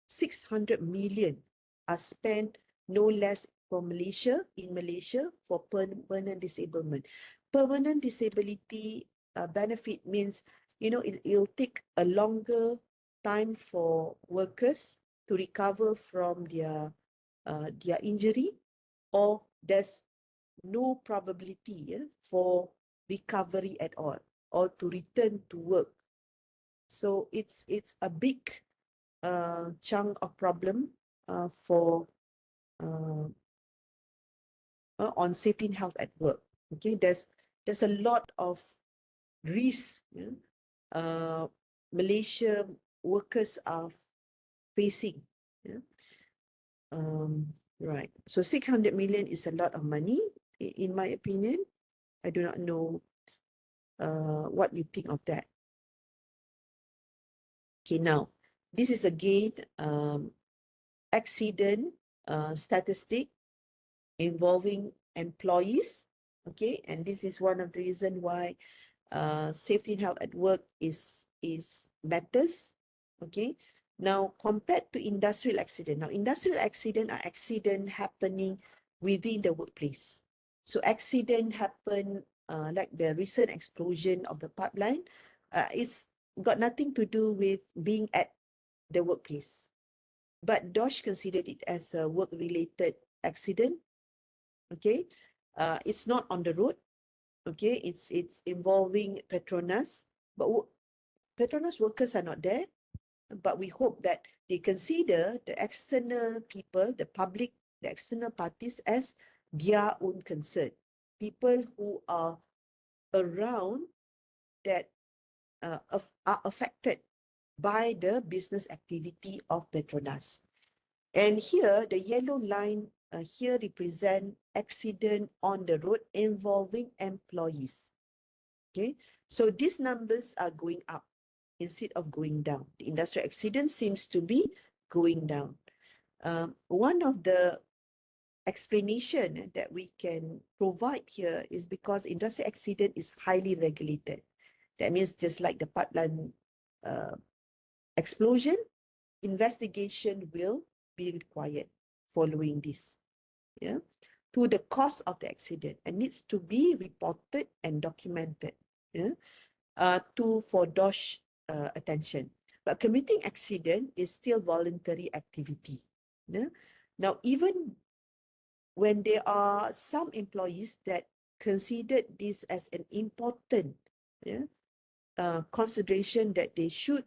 Speaker 1: 600 million are spent no less in Malaysia for permanent disablement. Permanent disability benefit means, it'll take a longer time for workers to recover from their injury, or there's no probability for recovery at all, or to return to work. So it's a big chunk of problem for on safety and health at work. Okay, there's a lot of risk Malaysia workers are facing. Yeah? Right. So 600 million is a lot of money, in my opinion. I do not know what you think of that. Okay, now this is again accident statistic involving employees. Okay, and this is one of the reasons why safety and health at work is matters. Okay, now compared to industrial accident, now industrial accident are accident happening within the workplace. So accident happen like the recent explosion of the pipeline. It's got nothing to do with being at the workplace, but DOSH considered it as a work-related accident. Okay, it's not on the road. Okay, it's involving Petronas, but Petronas workers are not there. But we hope that they consider the external people, the public, the external parties as their own concern. People who are around that are affected by the business activity of Petronas. And here, the yellow line here represent accident on the road involving employees. Okay, so these numbers are going up instead of going down. The industrial accident seems to be going down. One of the explanation that we can provide here is because industrial accident is highly regulated. That means just like the pipeline explosion, investigation will be required following this, yeah, to the cause of the accident, and needs to be reported and documented, yeah, for DOSH attention. But commuting accident is still voluntary activity. Yeah? Now, even when there are some employees that considered this as an important, yeah, consideration that they should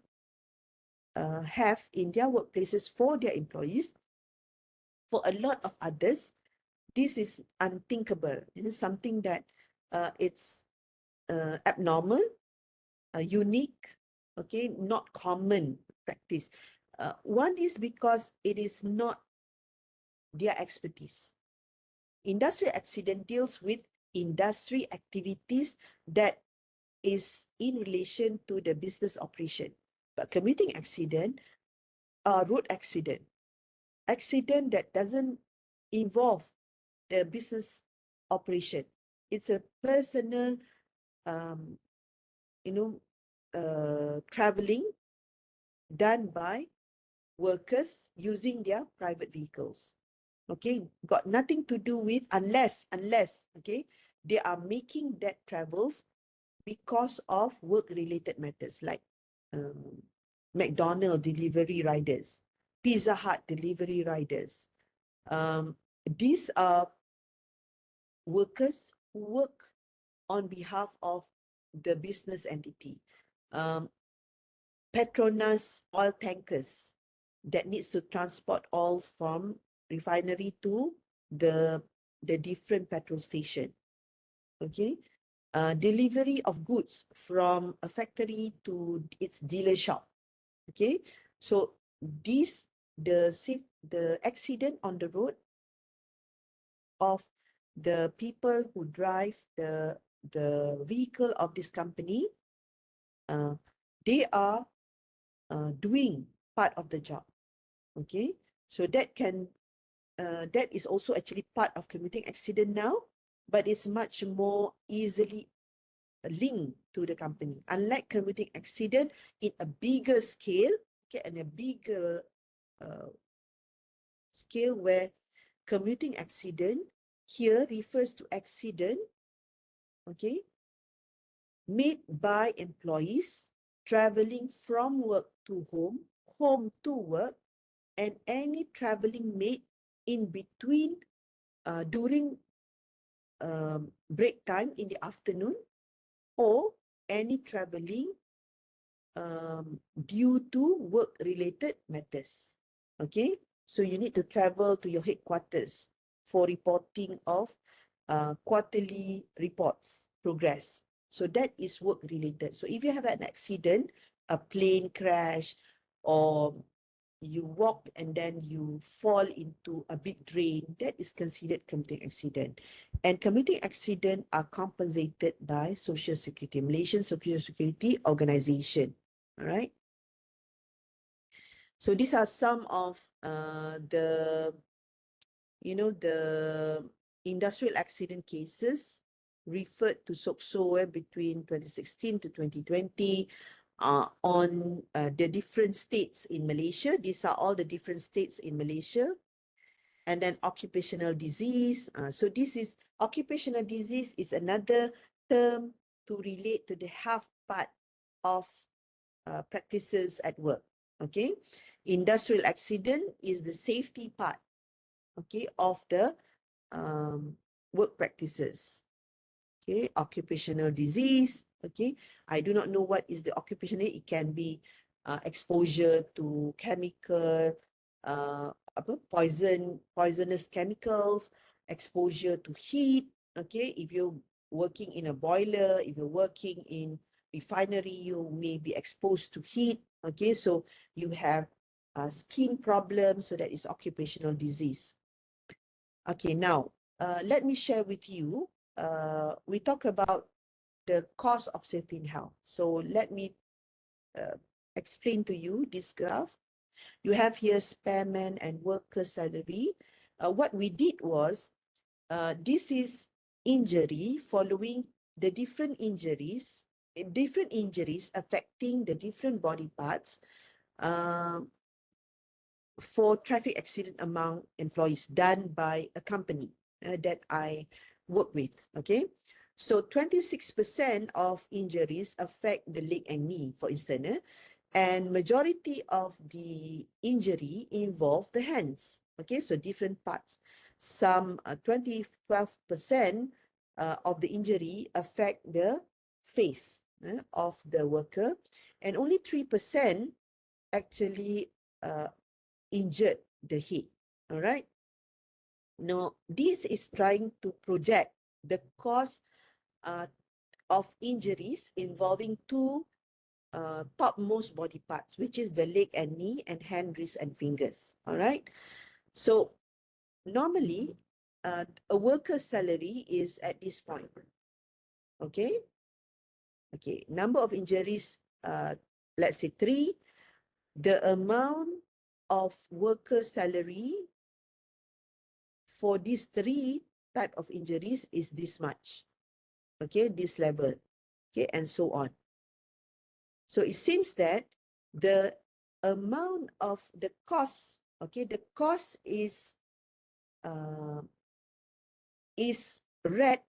Speaker 1: have in their workplaces for their employees, for a lot of others, this is unthinkable. It is something that it's abnormal, unique, okay, not common practice. One is because it is not their expertise. Industrial accident deals with industry activities that is in relation to the business operation. But commuting accident are road accident that doesn't involve the business operation. It's a personal, traveling done by workers using their private vehicles. Okay, got nothing to do with unless, okay, they are making that travels because of work-related matters like McDonald's delivery riders, Pizza Hut delivery riders. These are workers who work on behalf of the business entity. Petronas oil tankers that needs to transport oil from refinery to the different petrol station. Okay, delivery of goods from a factory to its dealer shop. Okay, so the accident on the road of the people who drive the vehicle of this company, they are doing part of the job. Okay, so that is also actually part of commuting accident now, but it's much more easily linked to the company. Unlike commuting accident in a bigger scale, okay, and a bigger scale where commuting accident here refers to accident, okay, made by employees traveling from work to home, home to work, and any traveling made in between during break time in the afternoon, or any traveling due to work-related matters. Okay, so you need to travel to your headquarters for reporting of quarterly reports, progress. So that is work-related. So if you have an accident, a plane crash, or you walk and then you fall into a big drain, that is considered commuting accident. And commuting accident are compensated by Social Security, Malaysian Social Security Organization. All right. So these are some of the industrial accident cases referred to SOCSO between 2016 to 2020 on the different states in Malaysia. These are all the different states in Malaysia. And then occupational disease. So this is occupational disease is another term to relate to the health part of practices at work. Okay, industrial accident is the safety part, okay, of the work practices. Okay, occupational disease. Okay, I do not know what is the occupational. It can be exposure to chemical, poisonous chemicals, exposure to heat. Okay, if you're working in a boiler, if you're working in refinery, you may be exposed to heat. Okay, so you have skin problems, so that is occupational disease. Okay, now let me share with you. We talk about the cost of safety and health. So let me explain to you this graph. You have here spareman and worker salary. What we did was, this is injury following the different injuries affecting the different body parts for traffic accident among employees done by a company that I work with. Okay, so 26% of injuries affect the leg and knee, for instance, and majority of the injury involve the hands. Okay, so different parts. Some 12% of the injury affect the face of the worker, and only 3% actually injured the head. All right. Now, this is trying to project the cause of injuries involving two topmost body parts, which is the leg and knee, and hand, wrist, and fingers. All right. So normally, a worker's salary is at this point. Okay. Okay. Number of injuries, let's say 3. The amount of worker salary for these 3 type of injuries is this much. Okay, this level. Okay, and so on. So it seems that the amount of the cost, okay, the cost is read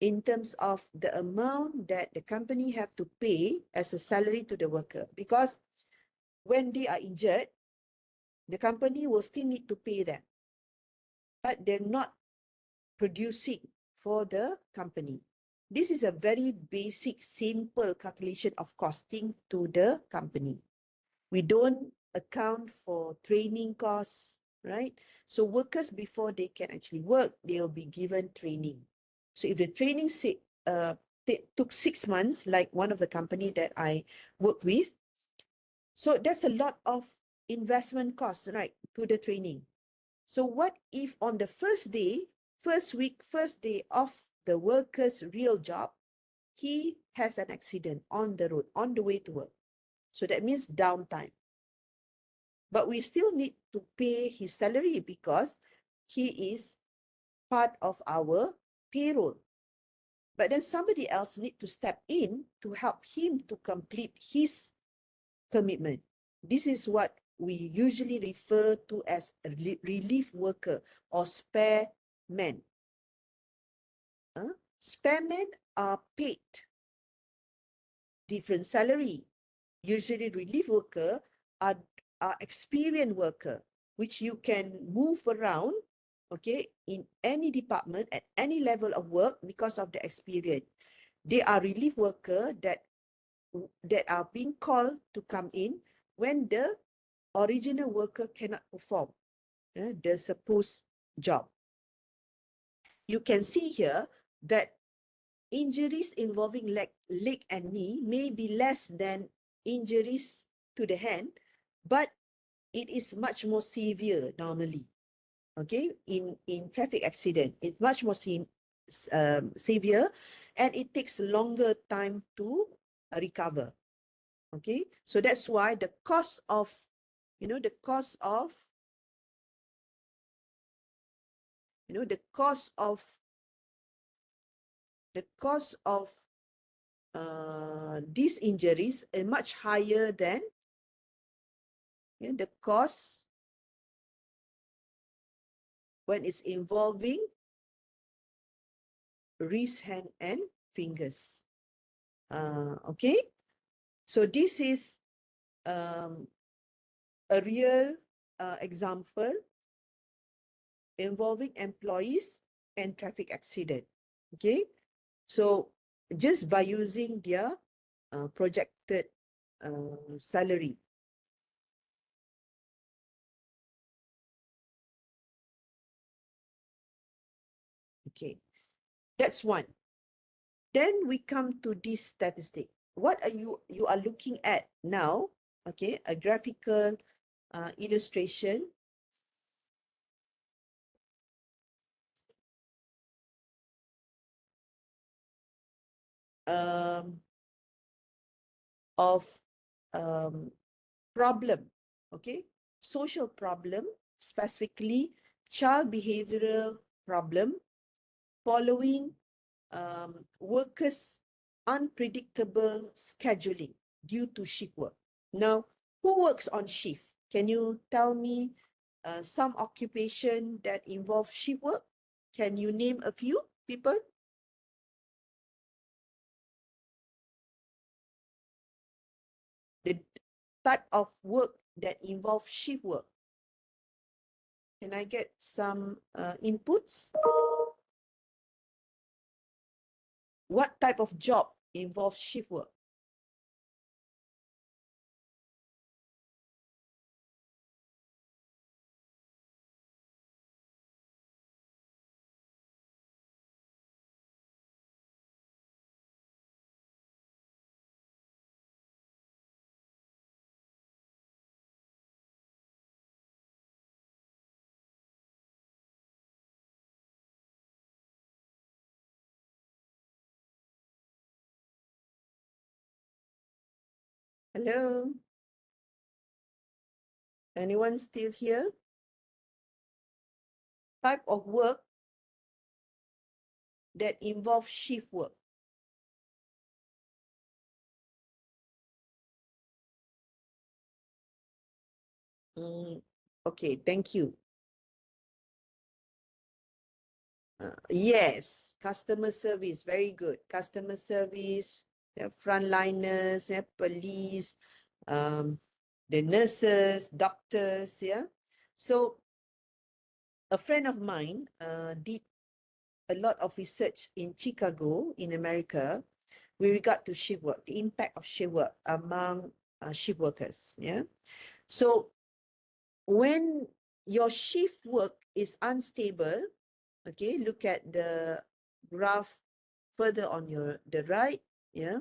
Speaker 1: in terms of the amount that the company have to pay as a salary to the worker, because when they are injured, the company will still need to pay them, but they're not producing for the company. This is a very basic, simple calculation of costing to the company. We don't account for training costs, right? So workers, before they can actually work, they will be given training. So if the training took 6 months, like one of the company that I work with, so that's a lot of investment costs, right, to the training. So what if on the first day, first week, first day of the worker's real job, he has an accident on the road, on the way to work? So that means downtime. But we still need to pay his salary because he is part of our payroll. But then somebody else need to step in to help him to complete his commitment. This is what we usually refer to as a relief worker or spare men. Spare men are paid different salary. Usually relief worker are experienced worker, which you can move around, okay, in any department at any level of work because of the experience. They are relief worker that are being called to come in when the original worker cannot perform the supposed job. You can see here that injuries involving leg and knee may be less than injuries to the hand, but it is much more severe normally. Okay, in traffic accident, it's much more severe, and it takes longer time to recover. Okay, so that's why the cost of, the cost of these injuries is much higher than the cost when it's involving wrist, hand, and fingers. Okay, so this is a real example involving employees and traffic accident. Okay, so just by using their projected salary. Okay, that's one. Then we come to this statistic. What are you are looking at now? Okay, a graphical illustration of problem, okay, social problem, specifically child behavioral problem following workers' unpredictable scheduling due to shift work. Now, who works on shift? Can you tell me some occupation that involve shift work? Can you name a few people? The type of work that involve shift work. Can I get some inputs? What type of job involves shift work? Hello? Anyone still here? Type of work that involves shift work. Okay, thank you. Yes, customer service, very good. Customer service, frontliners, police, the nurses, doctors, yeah. So a friend of mine did a lot of research in Chicago, in America, with regard to shift work, the impact of shift work among shift workers, yeah. So when your shift work is unstable, okay, look at the graph further on the right, yeah.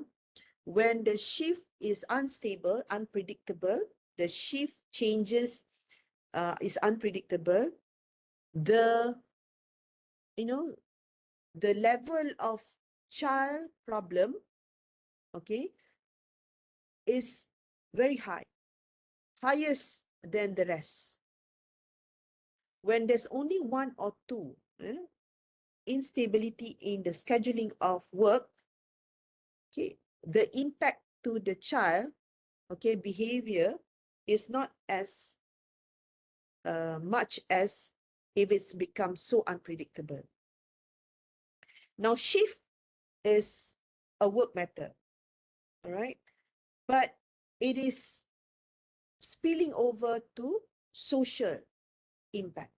Speaker 1: When the shift is unstable, unpredictable, the shift changes is unpredictable, the the level of child problem, okay, is very high, highest than the rest. When there's only one or two instability in the scheduling of work, okay, the impact to the child, okay, behavior is not as much as if it's become so unpredictable. Now, shift is a work matter, all right, but it is spilling over to social impact.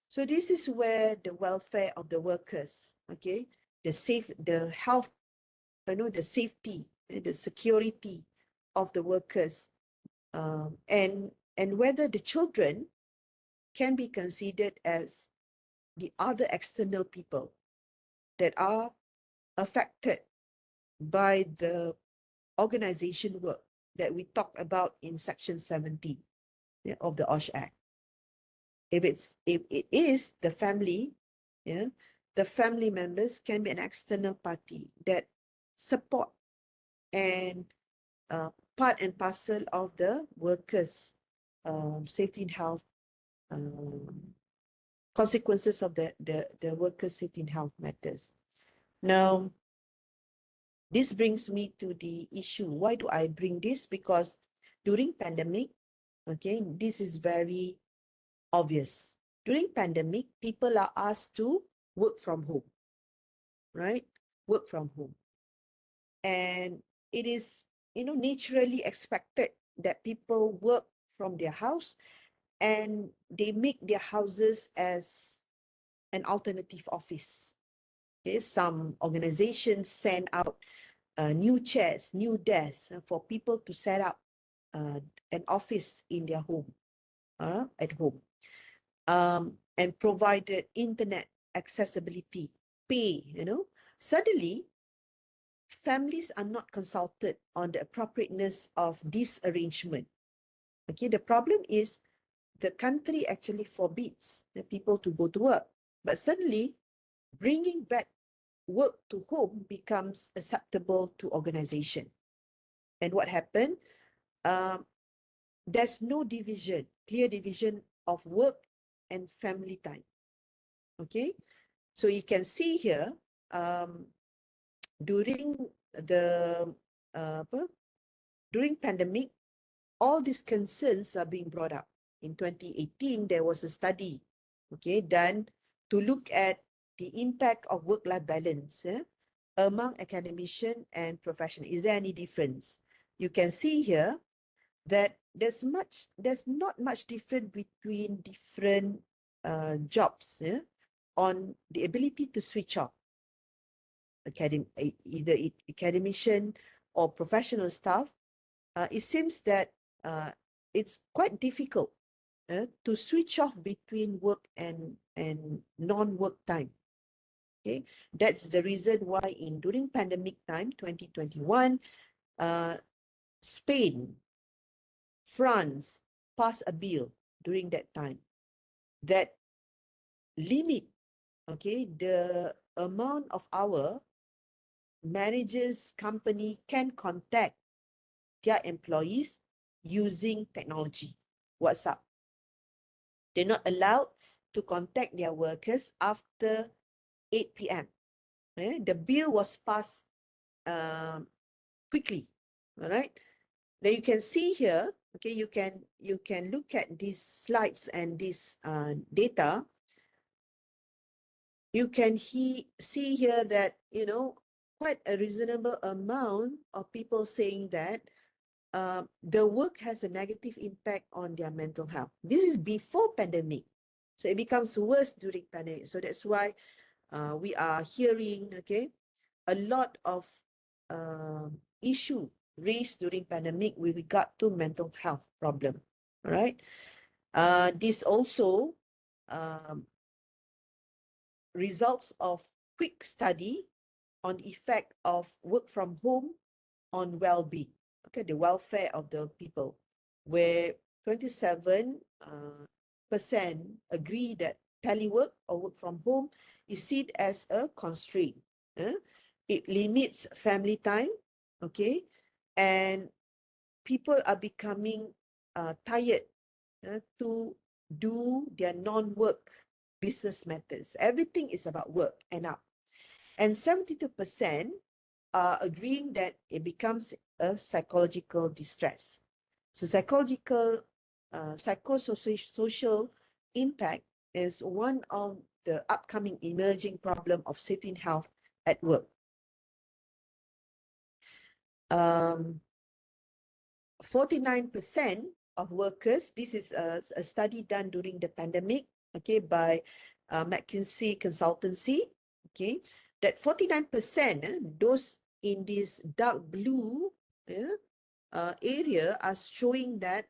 Speaker 1: So this is where the welfare of the workers, okay, the health, the safety, the security of the workers, and whether the children can be considered as the other external people that are affected by the organization work that we talked about in Section 17 of the OSH Act. If it is the family, the family members can be an external party that support and part and parcel of the workers' safety and health consequences of the workers' safety and health matters. Now, this brings me to the issue. Why do I bring this? Because during pandemic, okay, this is very obvious. During pandemic, people are asked to work from home, right? Work from home. And it is, naturally expected that people work from their house and they make their houses as an alternative office. Okay, some organizations send out new chairs, new desks for people to set up an office in their home, at home, and provided internet accessibility, pay, Suddenly, families are not consulted on the appropriateness of this arrangement. Okay, the problem is the country actually forbids the people to go to work, but suddenly bringing back work to home becomes acceptable to organization. And what happened? There's no division, clear division of work and family time. Okay, so you can see here, during the during pandemic, all these concerns are being brought up. In 2018, there was a study, okay, done to look at the impact of work-life balance among academician and professional. Is there any difference? You can see here that there's not much difference between different jobs on the ability to switch off. Either academician or professional staff, it seems that it's quite difficult to switch off between work and non-work time. Okay, that's the reason why during pandemic time, 2021, Spain, France passed a bill during that time that limit, okay, the amount of hour managers company can contact their employees using technology, WhatsApp. They're not allowed to contact their workers after 8 p.m. The bill was passed quickly. All right. Now you can see here, okay, you can look at these slides and this data. You can see here that, quite a reasonable amount of people saying that the work has a negative impact on their mental health. This is before pandemic. So it becomes worse during pandemic. So that's why we are hearing, okay, a lot of issue raised during pandemic with regard to mental health problem. All right. This also results of quick study on effect of work from home on well-being, okay, the welfare of the people, where 27% agree that telework or work from home is seen as a constraint. It limits family time, okay, and people are becoming tired to do their non-work business matters. Everything is about work and up. And 72% are agreeing that it becomes a psychological distress. So psychosocial impact is one of the upcoming emerging problem of safety and health at work. 49% of workers, this is a study done during the pandemic, okay, by McKinsey Consultancy, okay, that 49%, those in this dark blue area are showing that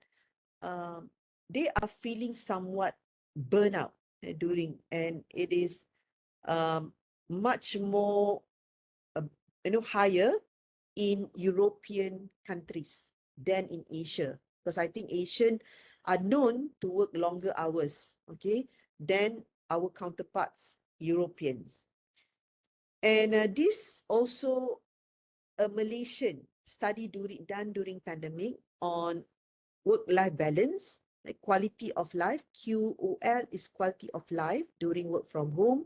Speaker 1: they are feeling somewhat burnout during, and it is much more, higher in European countries than in Asia, because I think Asian are known to work longer hours, okay, than our counterparts, Europeans. And this also a Malaysian study done during pandemic on work-life balance like quality of life. QOL is quality of life during work from home,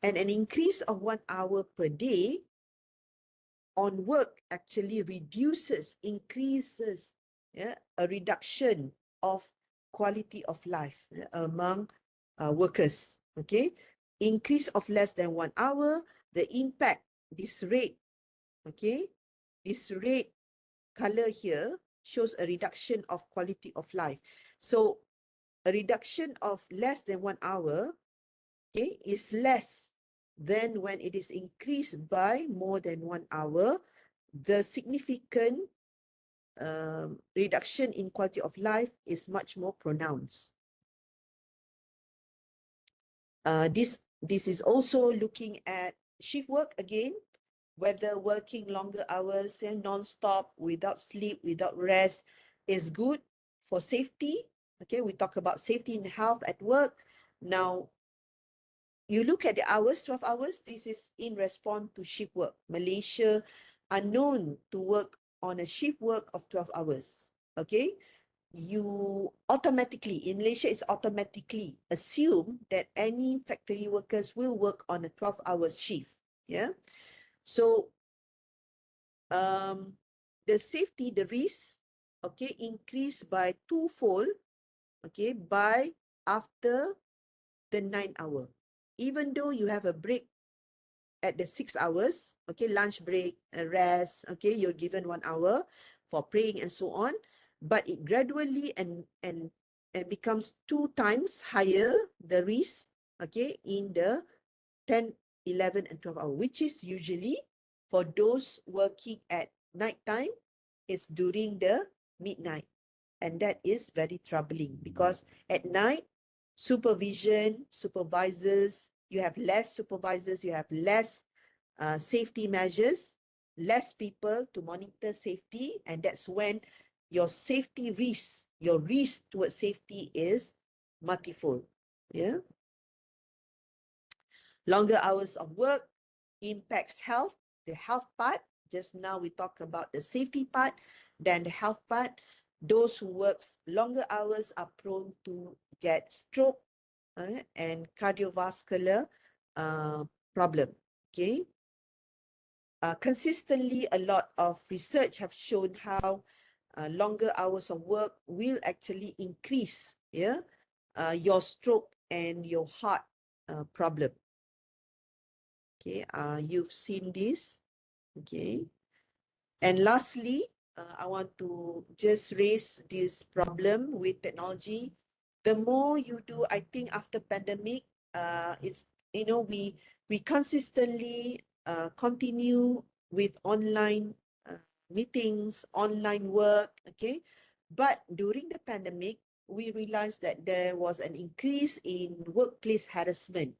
Speaker 1: and an increase of 1 hour per day on work actually increases, yeah, a reduction of quality of life, among workers. Okay, increase of less than 1 hour, the impact, this rate, okay, this rate color here shows a reduction of quality of life. So a reduction of less than 1 hour, okay, is less than when it is increased by more than 1 hour. The significant reduction in quality of life is much more pronounced. This is also looking at shift work again, whether working longer hours and non-stop without sleep, without rest is good for safety. Okay, we talk about safety and health at work. Now, you look at the hours, 12 hours, this is in response to shift work. Malaysia are known to work on a shift work of 12 hours. Okay, you automatically, in Malaysia, it's automatically assume that any factory workers will work on a 12-hour shift. Yeah. So the safety, the risk, okay, increased by twofold, okay, by after the 9 hour. Even though you have a break at the 6 hours, okay, lunch break, rest, okay, you're given 1 hour for praying and so on, but it gradually and becomes 2 times higher the risk, okay, in the 10, 11, and 12 hour, which is usually for those working at night time, it's during the midnight. And that is very troubling because at night, supervisors, you have less supervisors, you have less safety measures, less people to monitor safety, and that's when your safety risk, your risk towards safety is multifold. Yeah. Longer hours of work impacts health, the health part. Just now we talk about the safety part, then the health part. Those who works longer hours are prone to get stroke and cardiovascular problem. Okay. Consistently, a lot of research have shown how longer hours of work will actually increase, yeah, your stroke and your heart problem. Okay, you've seen this. Okay, and lastly, I want to just raise this problem with technology. The more you do, I think after pandemic, it's, you know, we consistently continue with online meetings, online work. Okay, but during the pandemic, we realized that there was an increase in workplace harassment.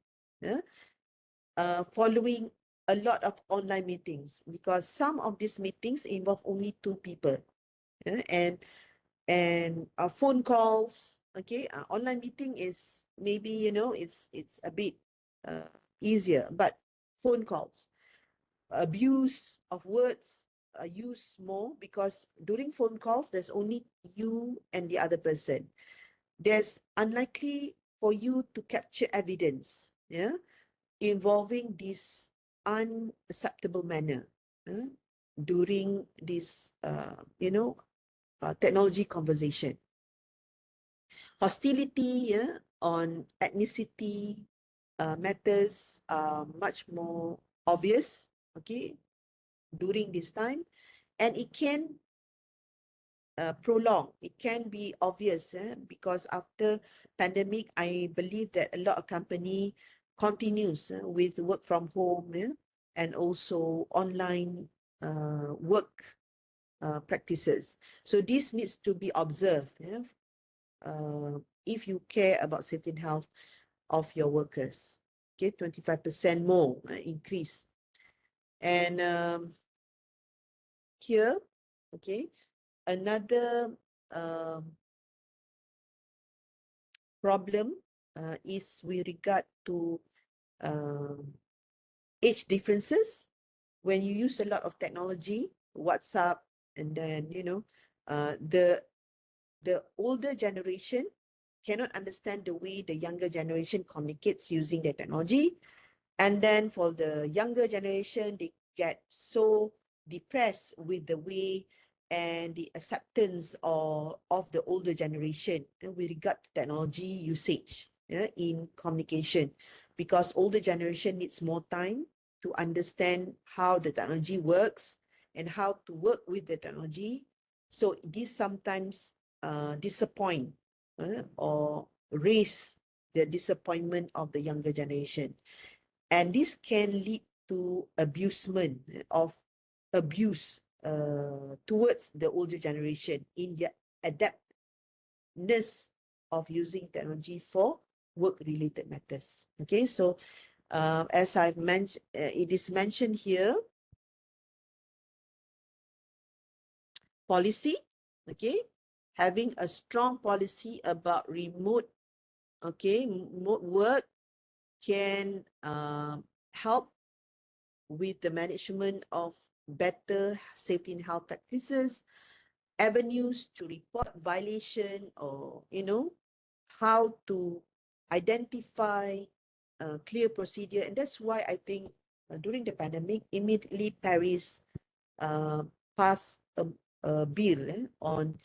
Speaker 1: Following a lot of online meetings, because some of these meetings involve only 2 people, and phone calls. Okay, online meeting is maybe, you know, it's a bit easier, but phone calls, abuse of words are used more because during phone calls there's only you and the other person. There's unlikely for you to capture evidence, yeah, involving this unacceptable manner during this, technology conversation. Hostility, yeah, on ethnicity matters are much more obvious, okay, during this time, and it can prolong. It can be obvious because after pandemic, I believe that a lot of company continues with work from home, and also online work practices. So this needs to be observed if you care about safety and health of your workers. Okay, 25% more increase. And here, okay, another problem is with regard to age differences. When you use a lot of technology, WhatsApp, and then, you know, the the older generation cannot understand the way the younger generation communicates using the technology. And then for the younger generation, they get so depressed with the way and the acceptance of the older generation with regard to technology usage in communication, because older generation needs more time to understand how the technology works and how to work with the technology. So this sometimes disappoint or raise the disappointment of the younger generation. And this can lead to abusement of abuse towards the older generation in their adaptness of using technology for work-related matters. Okay, so as I've mentioned, it is mentioned here, policy, okay, having a strong policy about remote work can help with the management of better safety and health practices, avenues to report violation, or how to identify a clear procedure. And that's why I think during the pandemic, immediately Paris passed a bill on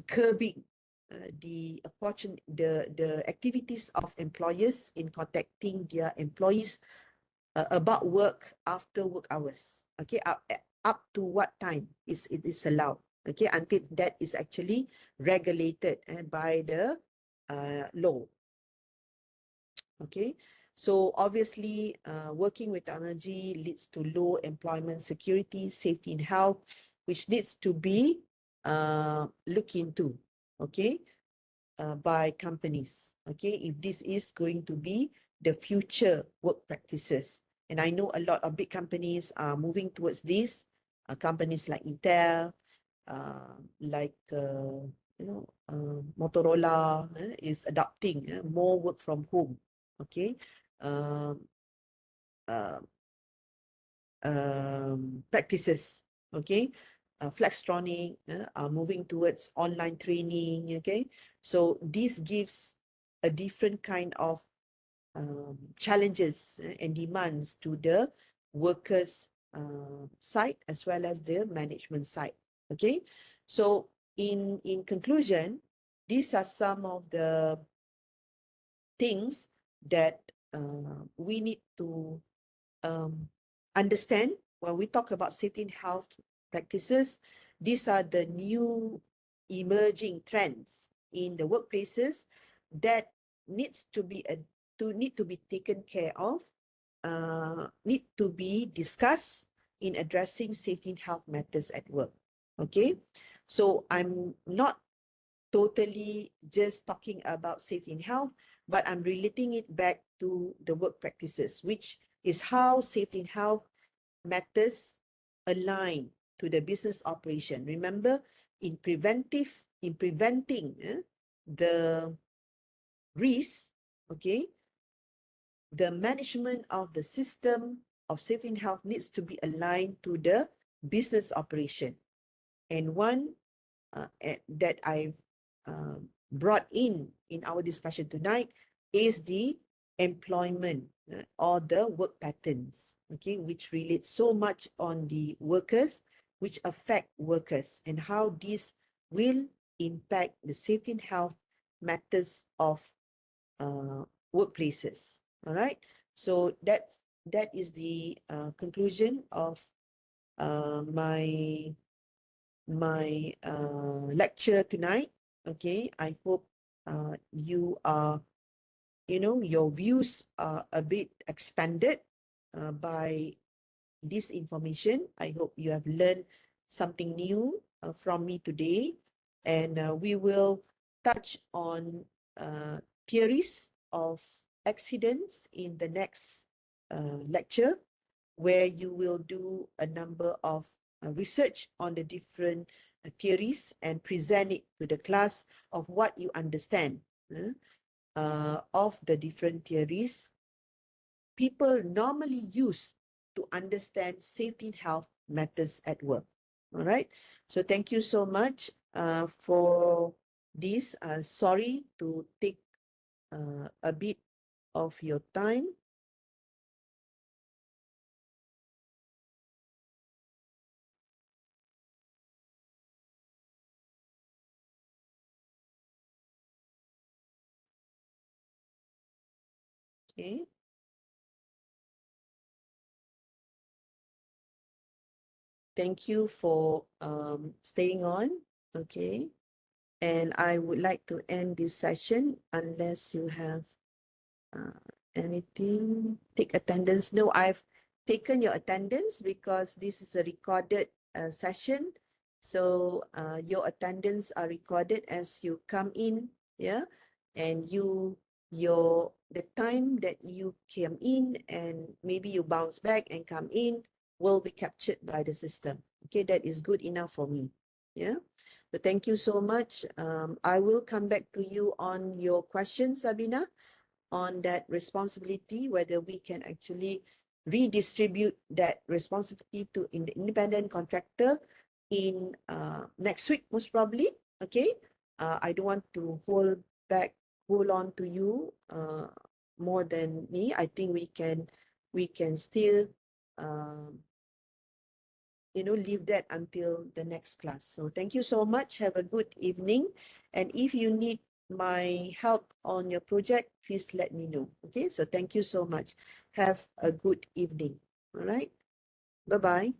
Speaker 1: curbing the activities of employers in contacting their employees about work after work hours. Okay, up to what time it is allowed. Okay, until that is actually regulated by the law. Okay, so obviously working with technology leads to low employment security, safety and health, which needs to be looked into, okay, by companies, okay, if this is going to be the future work practices. And I know a lot of big companies are moving towards this, companies like Intel, like Motorola is adopting more work from home, okay, um, uh, practices, okay. Flextronic are moving towards online training, okay. So this gives a different kind of challenges and demands to the workers side as well as the management side, okay. So in conclusion, these are some of the things that we need to understand when we talk about safety and health practices. These are the new emerging trends in the workplaces that needs to be taken care of, need to be discussed in addressing safety and health matters at work. Okay, so I'm not totally just talking about safety and health, but I'm relating it back to the work practices, which is how safety and health matters align to the business operation. Remember, in preventing the risk, okay, the management of the system of safety and health needs to be aligned to the business operation. And one that I've brought in our discussion tonight is the employment or the work patterns, okay, which relates so much on the workers, which affect workers, and how this will impact the safety and health matters of workplaces. All right, so that is the conclusion of my lecture tonight. Okay, I hope you are, your views are a bit expanded by this information. I hope you have learned something new from me today, and we will touch on theories of accidents in the next lecture, where you will do a number of research on the different theories and present it to the class of what you understand of the different theories people normally use to understand safety and health matters at work. All right. So thank you so much. for this. Sorry to take a bit of your time. Okay. Thank you for staying on. Okay. And I would like to end this session unless you have anything. Take attendance. No, I've taken your attendance because this is a recorded session. So your attendance are recorded as you come in, yeah, and the time that you came in and maybe you bounce back and come in will be captured by the system. Okay, that is good enough for me. Yeah. So thank you so much. I will come back to you on your questions, Sabina, on that responsibility, whether we can actually redistribute that responsibility to the independent contractor in next week, most probably. Okay. I don't want to hold on to you more than me. I think we can still leave that until the next class. So thank you so much. Have a good evening. And if you need my help on your project, please let me know. Okay, so thank you so much. Have a good evening. All right. Bye-bye.